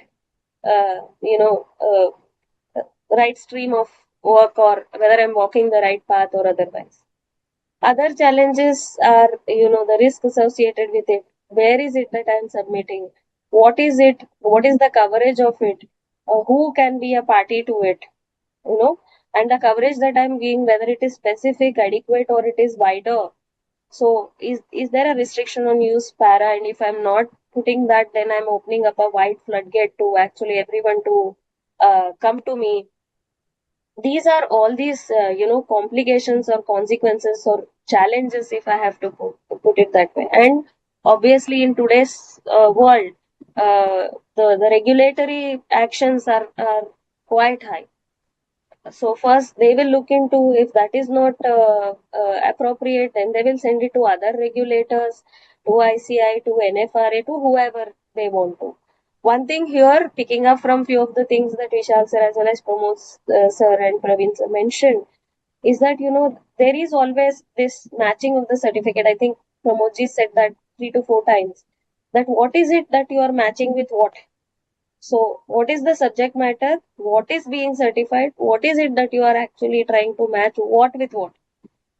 right stream of work, or whether I'm walking the right path or otherwise. Other challenges are, the risk associated with it. Where is it that I'm submitting? What is it? What is the coverage of it? Who can be a party to it? You know, and the coverage that I'm giving, whether it is specific, adequate, or it is wider. So, is there a restriction on use para? And if I'm not putting that, then I'm opening up a wide floodgate to actually everyone to come to me. These are all these complications or consequences or challenges, if I have to put it that way. And obviously in today's world, the regulatory actions are quite high. So first they will look into, if that is not appropriate, then they will send it to other regulators, to ICI, to NFRA, to whoever they want to. One thing here, picking up from few of the things that Vishal sir as well as Pramod sir and Praveen sir mentioned, is that there is always this matching of the certificate. I think Pramodji said that 3 to 4 times. That what is it that you are matching with what? So, what is the subject matter? What is being certified? What is it that you are actually trying to match what with what?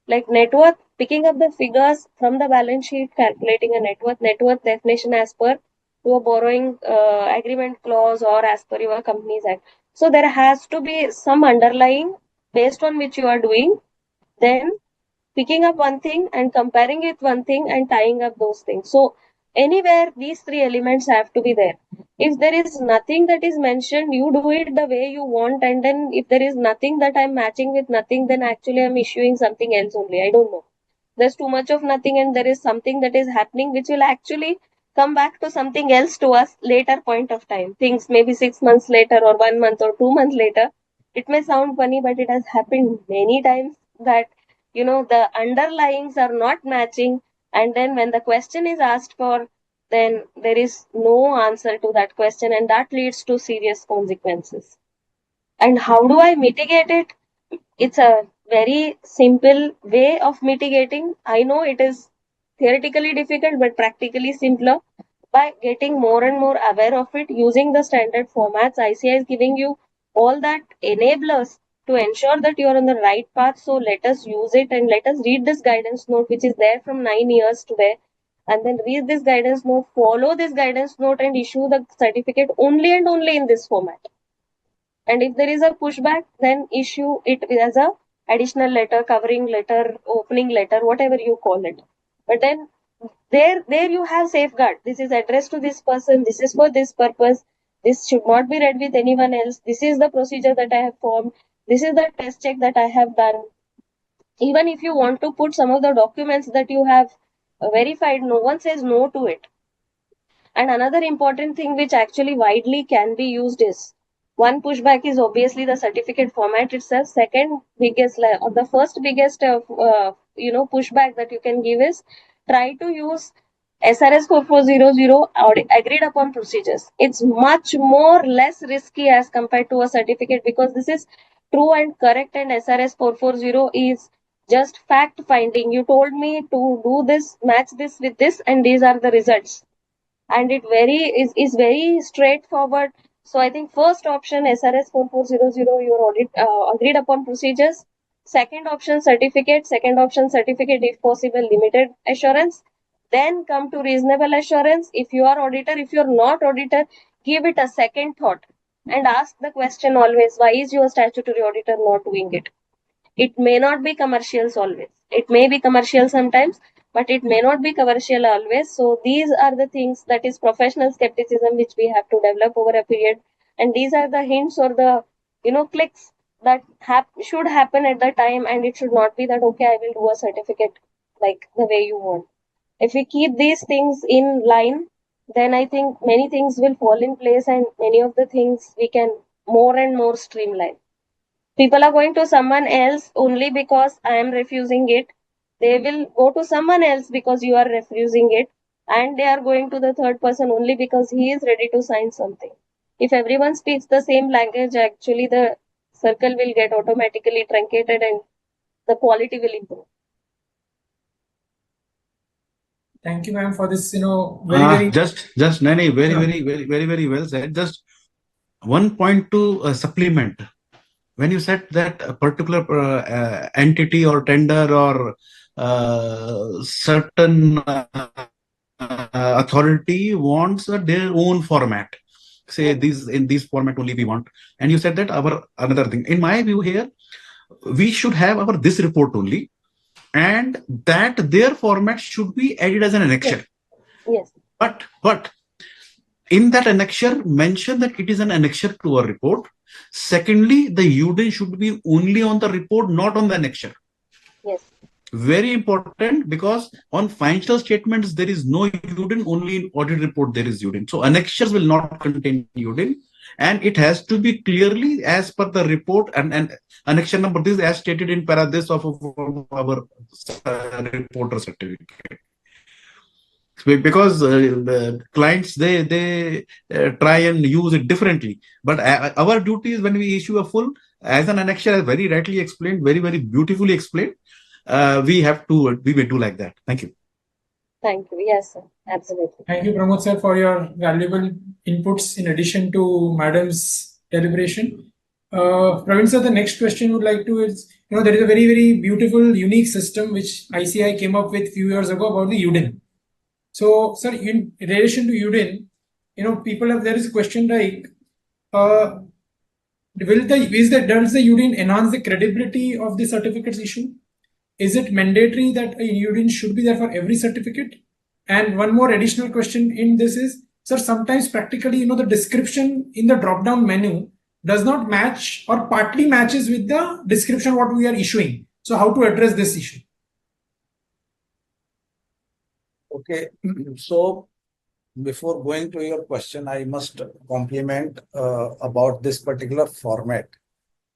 Like net worth, picking up the figures from the balance sheet, calculating a net worth definition as per your borrowing agreement clause or as per your Companies Act. So, there has to be some underlying based on which you are doing. Then picking up one thing and comparing it one thing and tying up those things. So anywhere these three elements have to be there. If there is nothing that is mentioned, you do it the way you want, and then if there is nothing that I'm matching with nothing, then actually I'm issuing something else only. I don't know. There's too much of nothing and there is something that is happening which will actually come back to something else to us later point of time. Things maybe 6 months later or 1 month or 2 months later. It may sound funny, but it has happened many times that the underlyings are not matching, and then when the question is asked for, then there is no answer to that question, and that leads to serious consequences. And how do I mitigate it? It's a very simple way of mitigating. I know it is theoretically difficult but practically simpler. By getting more and more aware of it, using the standard formats, ICI is giving you all that enablers to ensure that you are on the right path. So let us use it, and let us read this guidance note which is there from 9 years today, and then read this guidance note, follow this guidance note, and issue the certificate only and only in this format. And if there is a pushback, then issue it as a additional letter, covering letter, opening letter, whatever you call it. But then there you have safeguard. This is addressed to this person. This is for this purpose. This should not be read with anyone else. This is the procedure that I have formed. This is the test check that I have done. Even if you want to put some of the documents that you have verified, no one says no to it. And another important thing which actually widely can be used is, one pushback is obviously the certificate format itself. Second biggest, or the first biggest pushback that you can give is, try to use SRS 4400 agreed upon procedures. It's much more less risky as compared to a certificate, because this is true and correct, and SRS 440 is just fact finding. You told me to do this, match this with this, and these are the results. And it is very straightforward. So I think first option, SRS 4400, your audit agreed upon procedures. Second option, certificate. Second option, certificate if possible, limited assurance. Then come to reasonable assurance. If you are auditor, if you are not auditor, give it a second thought and ask the question always, why is your statutory auditor not doing it? It may not be commercials always. It may be commercial sometimes, but it may not be commercial always. So these are the things, that is professional skepticism, which we have to develop over a period. And these are the hints or the clicks that should happen at the time, and it should not be that, okay, I will do a certificate like the way you want. If we keep these things in line, then I think many things will fall in place, and many of the things we can more and more streamline. People are going to someone else only because I am refusing it. They will go to someone else because you are refusing it. And they are going to the third person only because he is ready to sign something. If everyone speaks the same language, actually the circle will get automatically truncated and the quality will improve. Thank you, ma'am, for this, very just Nani, very well said. Just one point to supplement. When you said that a particular entity or tender or certain authority wants their own format, say these in this format only we want, and you said that our another thing, in my view here, we should have our this report only, and that their format should be added as an annexure. Yes. But in that annexure, mention that it is an annexure to a report. Secondly, the UDIN should be only on the report, not on the annexure. Yes. Very important, because on financial statements there is no UDIN, only in audit report there is UDIN. So annexures will not contain UDIN, and it has to be clearly as per the report, and annexure number this as stated in para this of our reporter certificate. Because the clients they try and use it differently, but our duty is when we issue a full as an annexure, as very rightly explained, very beautifully explained, we will do like that. Thank you. Thank you. Yes, sir. Absolutely. Thank you, Pramod sir, for your valuable inputs in addition to madam's deliberation. Praveen sir, the next question would like to is, there is a very beautiful, unique system which ICI came up with a few years ago about the UDIN. So, sir, in relation to UDIN, there is a question like, does the UDIN enhance the credibility of the certificates issue? Is it mandatory that a UDIN should be there for every certificate? And one more additional question in this is, sir, sometimes practically, the description in the drop-down menu does not match or partly matches with the description what we are issuing. So how to address this issue? Okay, so before going to your question, I must compliment about this particular format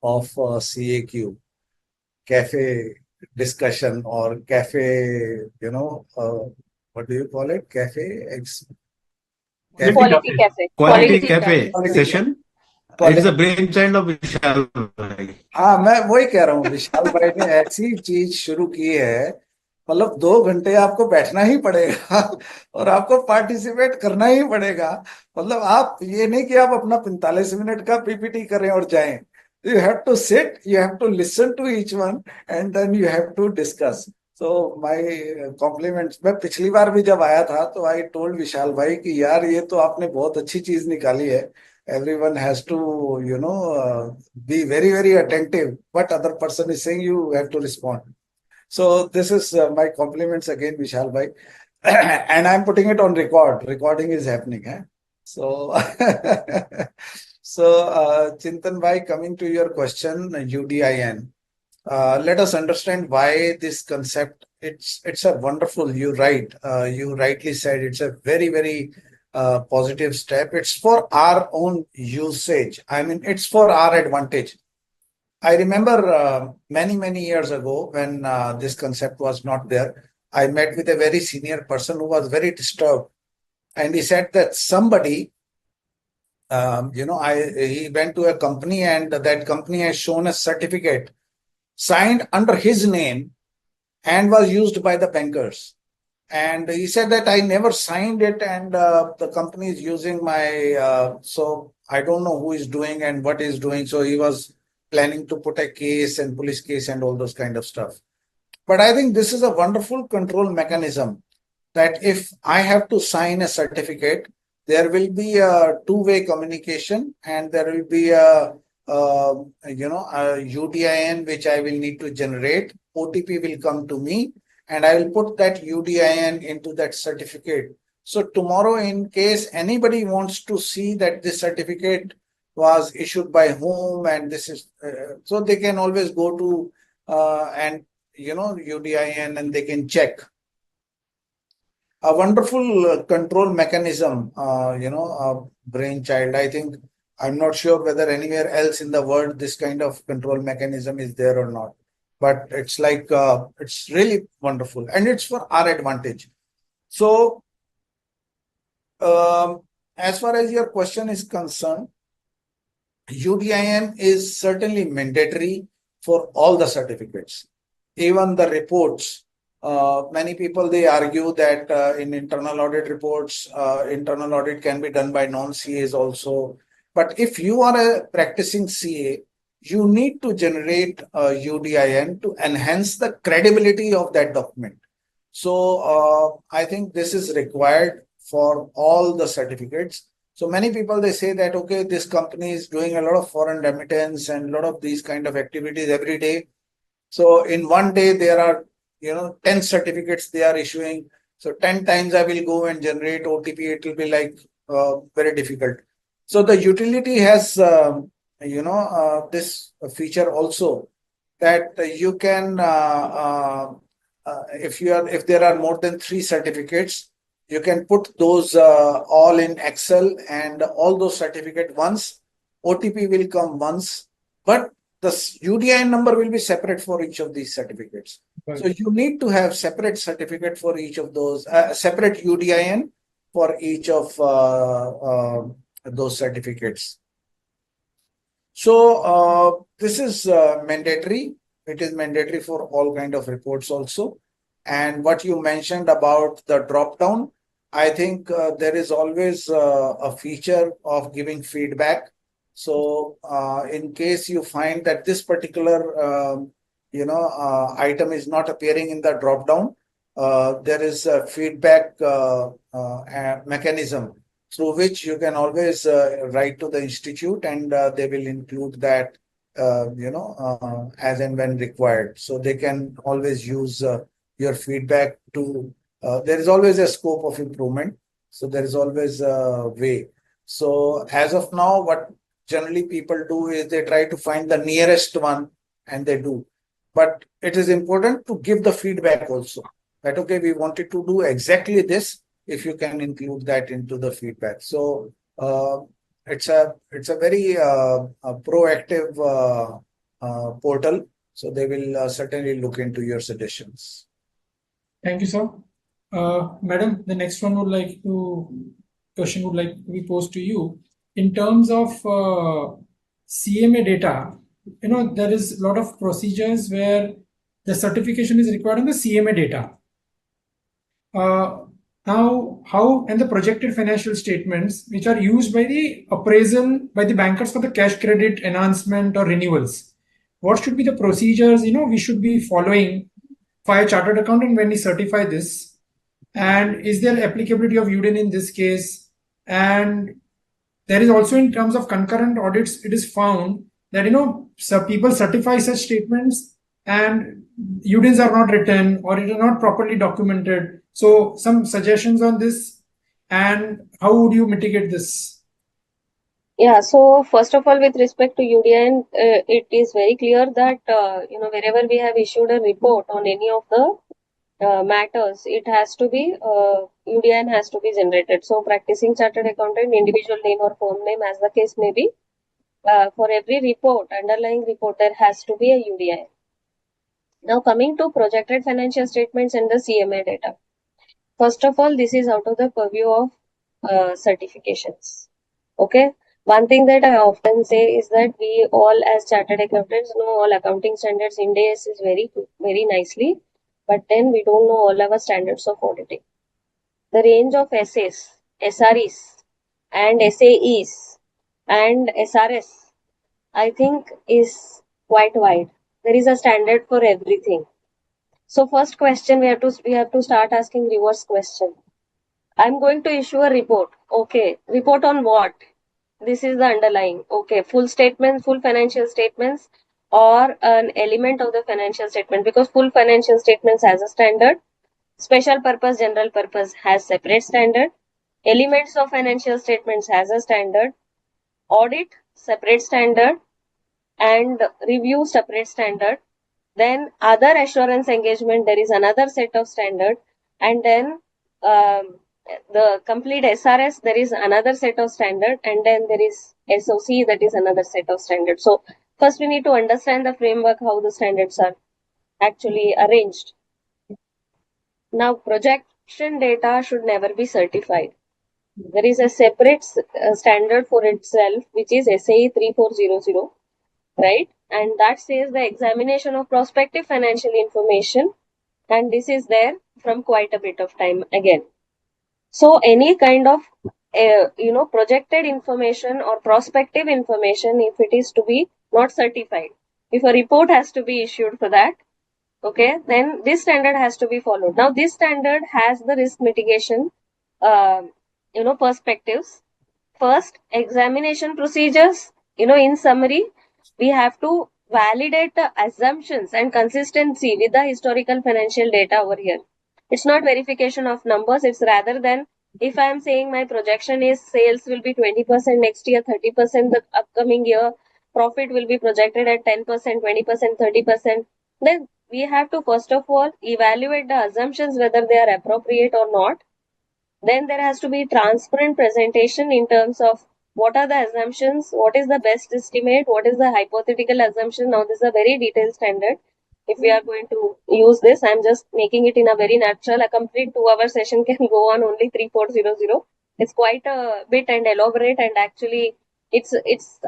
of CAQ, cafe discussion or cafe, what do you call it? Quality cafe. Quality cafe session. It is a brainchild of Vishal bhai. हाँ, मैं वही कह रहा हूँ, विशाल भाई ने ऐसी चीज शुरू की है, मतलब 2 घंटे आपको बैठना ही पड़ेगा और आपको पार्टिसिपेट करना ही पड़ेगा. मतलब आप ये नहीं कि आप अपना 45 मिनट का पीपीटी करें और जाएं. You have to sit, you have to listen to each one, and then you have to discuss. So my compliments. मैं पिछली बार भी जब आया था तो I told विशाल भाई कि यार ये तो आपने बहुत अच्छी चीज निकाली है. Everyone has to, be very attentive. What other person is saying, you have to respond. So this is my compliments again, Vishal bhai. And I'm putting it on record. Recording is happening. So, Chintan bhai, coming to your question, UDIN. Let us understand why this concept. It's a wonderful. You rightly said it's a very positive step. It's for our own usage. I mean, it's for our advantage. I remember many years ago when this concept was not there, I met with a very senior person who was very disturbed. And he said that somebody, he went to a company and that company has shown a certificate signed under his name and was used by the bankers. And he said that I never signed it and the company is using my, so I don't know who is doing and what is doing. So he was planning to put a case and police case and all those kind of stuff. But I think this is a wonderful control mechanism that if I have to sign a certificate, there will be a two-way communication and there will be a UDIN which I will need to generate. OTP will come to me and I will put that UDIN into that certificate. So tomorrow, in case anybody wants to see that this certificate was issued by whom and this is, so they can always go to UDIN and they can check. A wonderful control mechanism, brainchild. I think, I'm not sure whether anywhere else in the world this kind of control mechanism is there or not. But it's like, it's really wonderful and it's for our advantage. So, as far as your question is concerned, UDIN is certainly mandatory for all the certificates, even the reports. Many people, they argue that in internal audit reports, internal audit can be done by non-CAs also. But if you are a practicing CA, you need to generate a UDIN to enhance the credibility of that document. So I think this is required for all the certificates. So many people, they say that, okay, this company is doing a lot of foreign remittance and a lot of these kind of activities every day. So in one day, there are, 10 certificates they are issuing. So 10 times I will go and generate OTP. It will be like very difficult. So the utility has, this feature also, that you can, if there are more than 3 certificates, you can put those all in Excel, and all those certificate once. OTP will come once, but the UDIN number will be separate for each of these certificates. Right. So you need to have separate certificate for each of those, separate UDIN for each of those certificates. So this is mandatory. It is mandatory for all kind of reports also. And what you mentioned about the drop down, I think there is always a feature of giving feedback. So in case you find that this particular item is not appearing in the drop down, there is a feedback mechanism through which you can always write to the institute, and they will include that as and when required. So they can always use your feedback to there is always a scope of improvement, so there is always a way. So as of now, what generally people do is they try to find the nearest one and they do, but it is important to give the feedback also, that okay, we wanted to do exactly this, if you can include that into the feedback. So it's a very proactive portal, so they will certainly look into your suggestions. Thank you, sir. Madam, the next question would like to be posed to you. In terms of CMA data, there is a lot of procedures where the certification is required on the CMA data. Now, how and the projected financial statements, which are used by the appraisal by the bankers for the cash credit enhancement or renewals, what should be the procedures we should be following for a chartered accountant when we certify this? And is there applicability of UDIN in this case? And there is also, in terms of concurrent audits, it is found that some people certify such statements and UDINs are not written or it is not properly documented. So some suggestions on this, and how would you mitigate this? Yeah, so first of all, with respect to UDIN, it is very clear that wherever we have issued a report on any of the matters, it has to be UDIN has to be generated. So practicing chartered accountant, individual name or firm name, as the case may be, for every report, underlying report, there has to be a UDIN. Now coming to projected financial statements and the CMA data. First of all, this is out of the purview of certifications. Okay. One thing that I often say is that we all as chartered accountants know all accounting standards. Ind AS is very, very nicely, but then we don't know all our standards of auditing. The range of SAs, SREs, and SAEs and SRS, I think, is quite wide. There is a standard for everything. So first question, we have to start asking reverse question. I'm going to issue a report. Okay, report on what? This is the underlying. Okay, full statements, full financial statements, or an element of the financial statement, because full financial statements has a standard. Special purpose, general purpose has separate standard. Elements of financial statements has a standard. Audit, separate standard. And review, separate standard. Then other assurance engagement, there is another set of standard. And then the complete SRS, there is another set of standard, and then there is SOC, that is another set of standard. So first we need to understand the framework, how the standards are actually arranged. Now projection data should never be certified. There is a separate standard for itself, which is SAE 3400, right? And that says the examination of prospective financial information and this is there from quite a bit of time again. So any kind of projected information or prospective information, if it is to be not certified, if a report has to be issued for that, okay, then this standard has to be followed. Now this standard has the risk mitigation uh, perspectives. First, examination procedures. In summary, we have to validate the assumptions and consistency with the historical financial data over here. It's not verification of numbers, it's rather than if I am saying my projection is sales will be 20% next year, 30% the upcoming year, profit will be projected at 10%, 20%, 30%, then we have to first of all evaluate the assumptions whether they are appropriate or not. Then there has to be transparent presentation in terms of what are the assumptions, what is the best estimate, what is the hypothetical assumption. Now, this is a very detailed standard. If we are going to use this, I'm just making it in a very nutshell. A complete 2-hour session can go on only 3400. It's quite a bit and elaborate, and actually, it's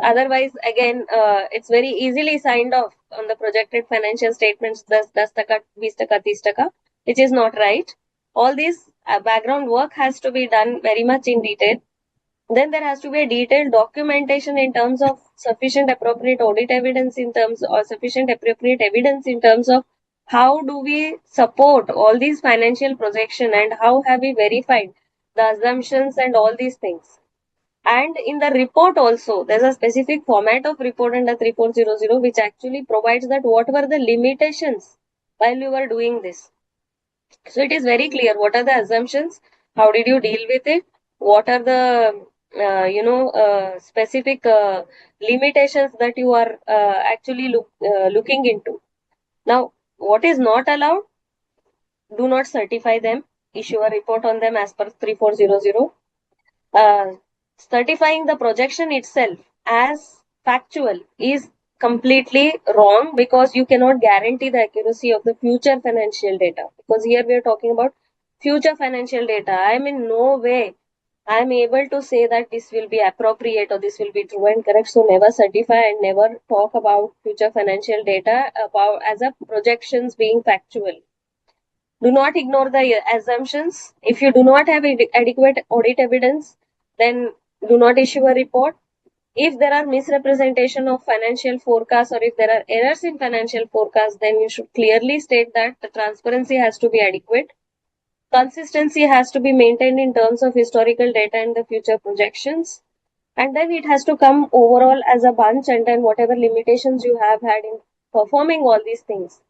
otherwise again it's very easily signed off on the projected financial statements 10%, 20%, 30%, which is not right. All this background work has to be done very much in detail. Then there has to be a detailed documentation in terms of sufficient appropriate audit evidence in terms or sufficient appropriate evidence in terms of how do we support all these financial projection and how have we verified the assumptions and all these things. And in the report also, there's a specific format of report under 3400 which actually provides that what were the limitations while you were doing this. So it is very clear what are the assumptions, how did you deal with it, what are the specific limitations that you are actually looking into. Now, what is not allowed? Do not certify them. Issue a report on them as per 3400. Certifying the projection itself as factual is completely wrong because you cannot guarantee the accuracy of the future financial data, because here we are talking about future financial data. I am in no way I am able to say that this will be appropriate or this will be true and correct. So never certify and never talk about future financial data about as a projections being factual. Do not ignore the assumptions. If you do not have adequate audit evidence, then do not issue a report. If there are misrepresentation of financial forecasts or if there are errors in financial forecasts, then you should clearly state that the transparency has to be adequate. Consistency has to be maintained in terms of historical data and the future projections. And then it has to come overall as a bunch, and then whatever limitations you have had in performing all these things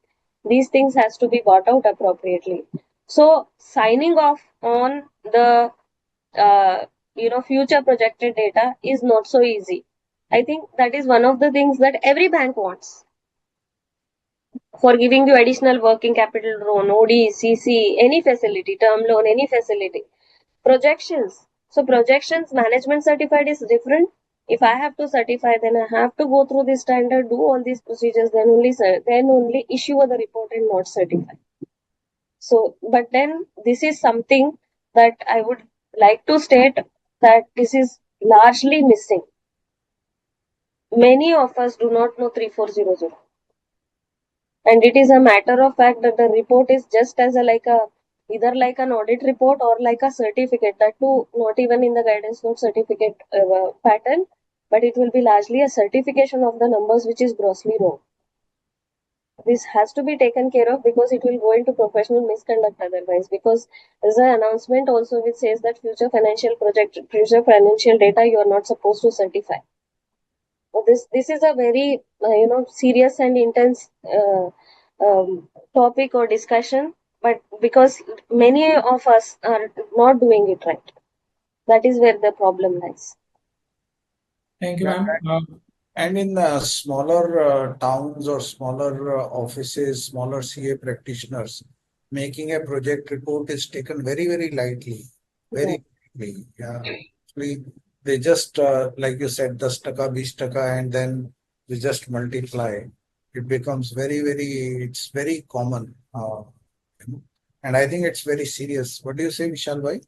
has to be brought out appropriately. So signing off on the future projected data is not so easy. I think that is one of the things that every bank wants. For giving you additional working capital loan, OD, CC, any facility, term loan, any facility. Projections. So projections management certified is different. If I have to certify, then I have to go through this standard, do all these procedures, then only issue the report and not certify. So, but then this is something that I would like to state that this is largely missing. Many of us do not know 3400. And it is a matter of fact that the report is just as either like an audit report or like a certificate, that too not even in the guidance note certificate pattern, but it will be largely a certification of the numbers, which is grossly wrong. This has to be taken care of because it will go into professional misconduct otherwise, because there's an announcement also which says that future financial data you are not supposed to certify. So this is a very serious and intense topic or discussion, but because many of us are not doing it right, that is where the problem lies. Thank you, ma'am. And in smaller towns or smaller offices, smaller CA practitioners, making a project report is taken very, very lightly. Very lightly. Yeah. Actually, they just, like you said, 10%, 20%, and then they just multiply. It becomes it's very common. And I think it's very serious. What do you say, Vishal bhai?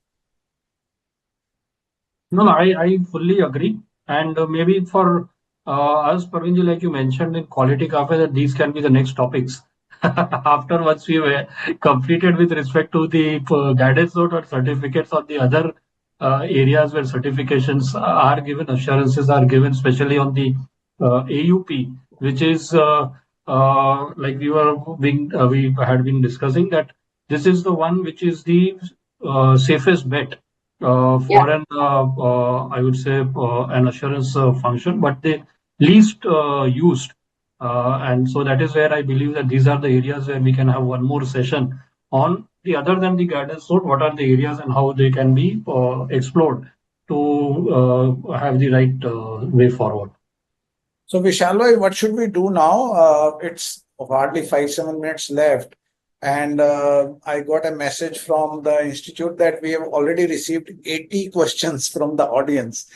No, I fully agree. And maybe for us, Parvinji, like you mentioned in Quality Cafe, that these can be the next topics. after once we were completed with respect to the guidance note or certificates on the other areas where certifications are given, assurances are given, especially on the AUP, which is like we had been discussing that this is the one which is the safest bet Yeah. for an I would say an assurance function, but the least used. And so that is where I believe that these are the areas where we can have one more session on the other than the guidance note, what are the areas and how they can be explored to have the right way forward. So Vishal, what should we do now? It's hardly 5-7 minutes left. And I got a message from the institute that we have already received 80 questions from the audience.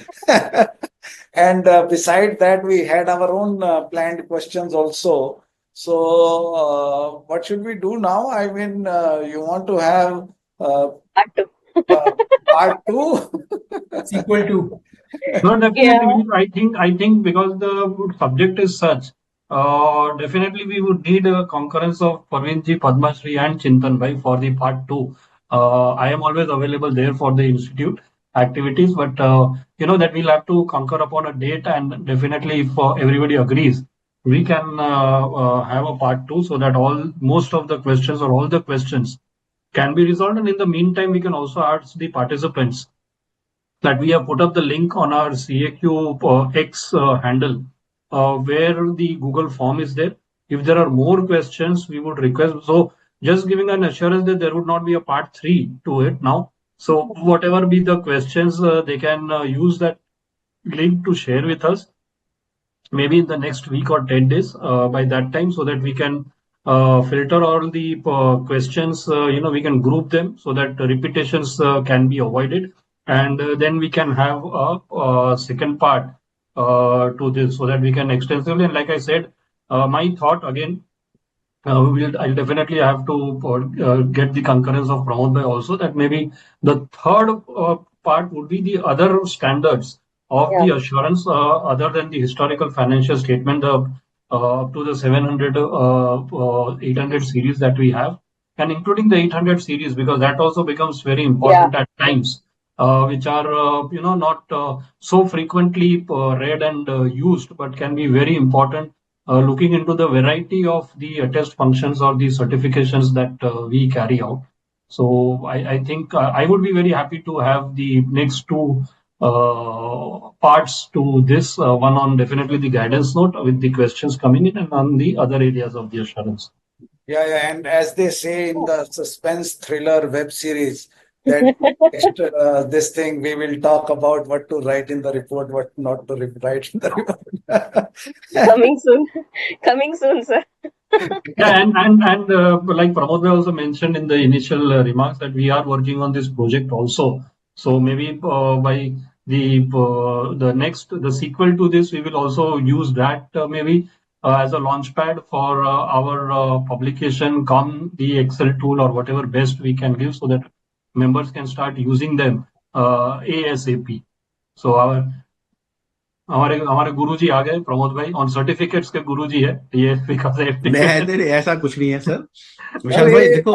And beside that, we had our own planned questions also. So what should we do now? I mean, you want to have Part two. part two? Sequel to. No, definitely. Yeah. I think because the subject is such, definitely we would need a concurrence of Parveenji, Padma Shri, and Chintan Bhai for the part two. I am always available there for the institute activities, but that we'll have to concur upon a date, and definitely if everybody agrees, we can have a part two so that most of the questions or all the questions can be resolved. And in the meantime, we can also ask the participants that we have put up the link on our CAQ X handle where the Google form is there. If there are more questions, we would request. So just giving an assurance that there would not be a part 3 to it now. So whatever be the questions, they can use that link to share with us maybe in the next week or 10 days by that time, so that we can filter all the questions, we can group them so that repetitions can be avoided, and then we can have a second part to this so that we can extensively, and like I said, my thought again, I'll definitely have to get the concurrence of Pramod Bhai also, that maybe the third part would be the other standards of Yeah. the assurance other than the historical financial statement, up to the 700, 800 series that we have, and including the 800 series, because that also becomes very Yeah. important at times, which are not so frequently read and used, but can be very important looking into the variety of the test functions or the certifications that we carry out. So I think I would be very happy to have the next two parts to this, one on definitely the guidance note with the questions coming in, and on the other areas of the assurance. Yeah, and as they say in the suspense thriller web series, that this thing we will talk about what to write in the report, what not to write in the report. Coming soon. Coming soon, sir. Yeah, and like Pramod bhai also mentioned in the initial remarks that we are working on this project also. So maybe by the sequel to this, we will also use that maybe as a launch pad for our publication, come the Excel tool or whatever best we can give, so that members can start using them ASAP. So हमारे हमारे गुरुजी आ गए, प्रमोद भाई on certificates के गुरुजी है ये, because नहीं ऐसा कुछ नहीं है सर। विशाल भाई देखो,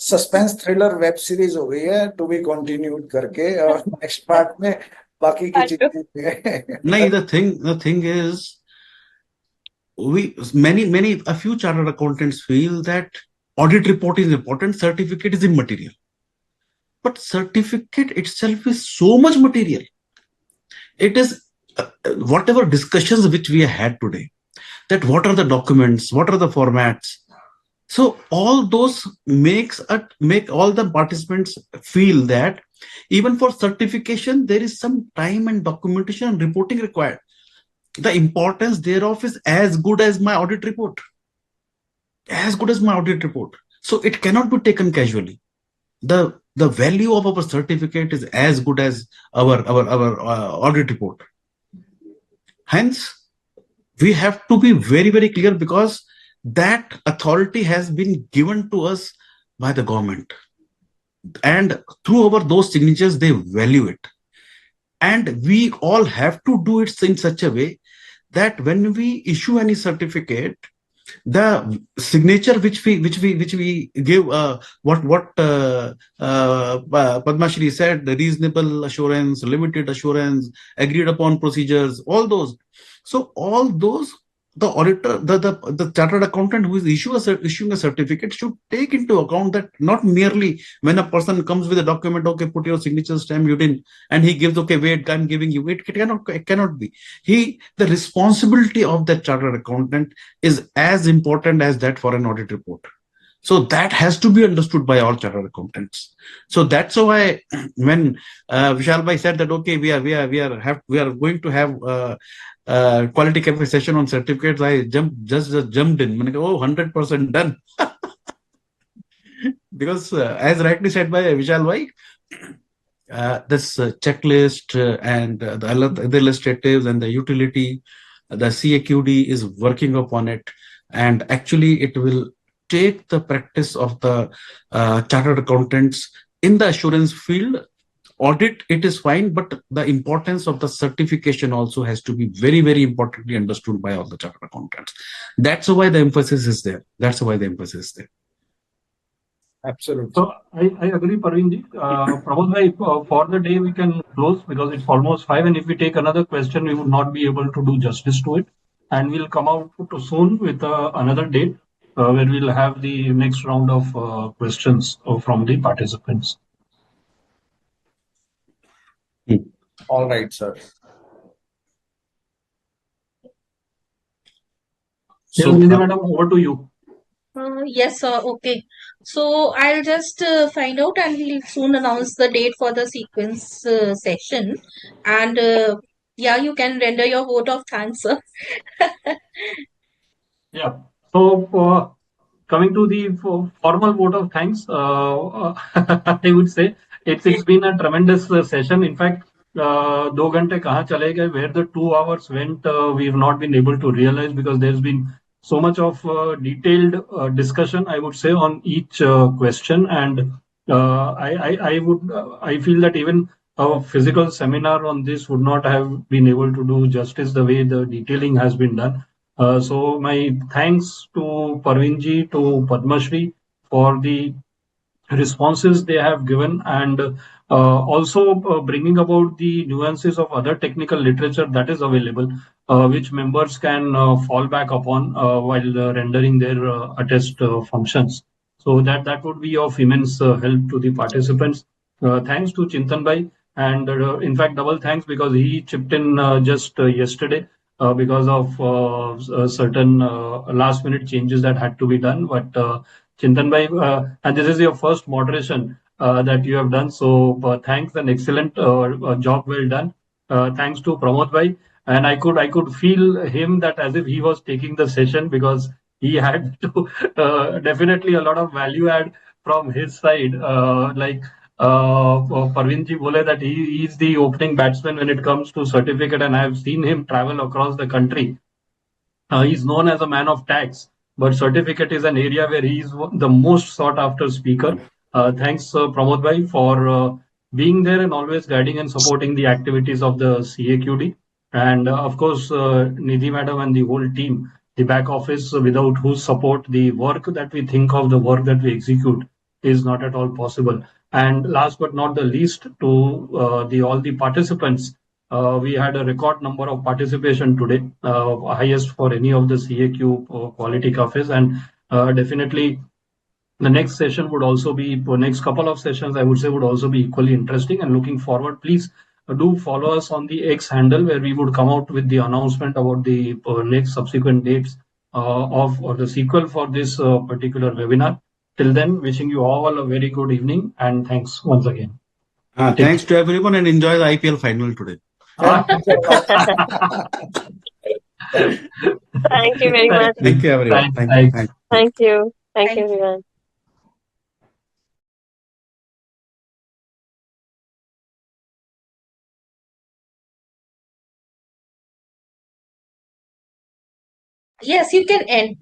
सस्पेंस थ्रिलर वेब सीरीज हो गई है, टू बी कंटिन्यूड करके, और नेक्स्ट पार्ट में बाकी की चीजें नहीं, the thing is, a few chartered accountants feel that audit report is important, certificate is immaterial. But certificate itself is so much material. It is whatever discussions which we had today, that what are the documents, what are the formats. So all those make all the participants feel that even for certification, there is some time and documentation and reporting required. The importance thereof is as good as my audit report. So it cannot be taken casually. The value of our certificate is as good as our audit report. Hence, we have to be very, very clear, because that authority has been given to us by the government. And through those signatures, they value it. And we all have to do it in such a way that when we issue any certificate, the signature which we give, Padma Shri said, the reasonable assurance, limited assurance, agreed upon procedures, all those. So all those, the auditor, the chartered accountant who is issuing a certificate should take into account that not merely when a person comes with a document, okay, put your signature stamp, you didn't, and he gives, okay, wait, I'm giving you. It cannot be. The responsibility of the chartered accountant is as important as that for an audit report. So that has to be understood by all chartered accountants. So that's why when Vishal Bhai said that, okay, we are going to have quality cafe session on certificates, I just jumped in. Oh, 100% done. Because as rightly said by Vishal Bhai, this checklist and the other illustratives and the utility, the CAQD is working upon it, and actually it will take the practice of the chartered accountants in the assurance field. Audit, it is fine, but the importance of the certification also has to be very, very importantly understood by all the chartered accountants. That's why the emphasis is there. Absolutely. So I agree, Parveenji. Pramod bhai, for the day we can close because it's almost 5, and if we take another question, we would not be able to do justice to it. And we'll come out soon with another date where we'll have the next round of questions from the participants. All right, sir. So, Nidhi madam, over to you. Yes, sir. Okay. So I'll just find out and we'll soon announce the date for the sequence session. And yeah, you can render your vote of thanks, sir. Yeah. So coming to the formal vote of thanks, I would say it's been a tremendous session. In fact, 2 घंटे कहाँ चले गए, where the 2 hours went, we've not been able to realize because there's been so much of detailed discussion, I would say, on each question. And I feel that even a physical seminar on this would not have been able to do justice the way the detailing has been done. So my thanks to Parveenji, to Padma Shri for the responses they have given, and also bringing about the nuances of other technical literature that is available, which members can fall back upon while rendering their attest functions. So that would be of immense help to the participants. Thanks to Chintan Bhai, and in fact double thanks because he chipped in just yesterday because of certain last minute changes that had to be done. But Chintan bhai, and this is your first moderation that you have done. So thanks, and excellent job well done. Thanks to Pramod bhai, and I could feel him that as if he was taking the session because he had to definitely a lot of value add from his side. Like Parveen ji bole that he is the opening batsman when it comes to certificate, and I have seen him travel across the country. He's known as a man of tax, but certificate is an area where he is the most sought after speaker. Thanks, Pramod bhai, for being there and always guiding and supporting the activities of the CAQD. And of course, Nidhi madam and the whole team, the back office, without whose support, the work that we think of, the work that we execute is not at all possible. And last but not the least, to the all the participants, we had a record number of participation today, highest for any of the CAQ quality cafes, and definitely the next session would also be, next couple of sessions I would say would also be equally interesting and looking forward. Please do follow us on the X handle where we would come out with the announcement about the next subsequent dates of or the sequel for this particular webinar. Till then, wishing you all a very good evening and thanks once again. Thanks to everyone and enjoy the IPL final today. Thank you very much. Thank you, everyone. Thank you. Thank you, everyone. Yes, you can end.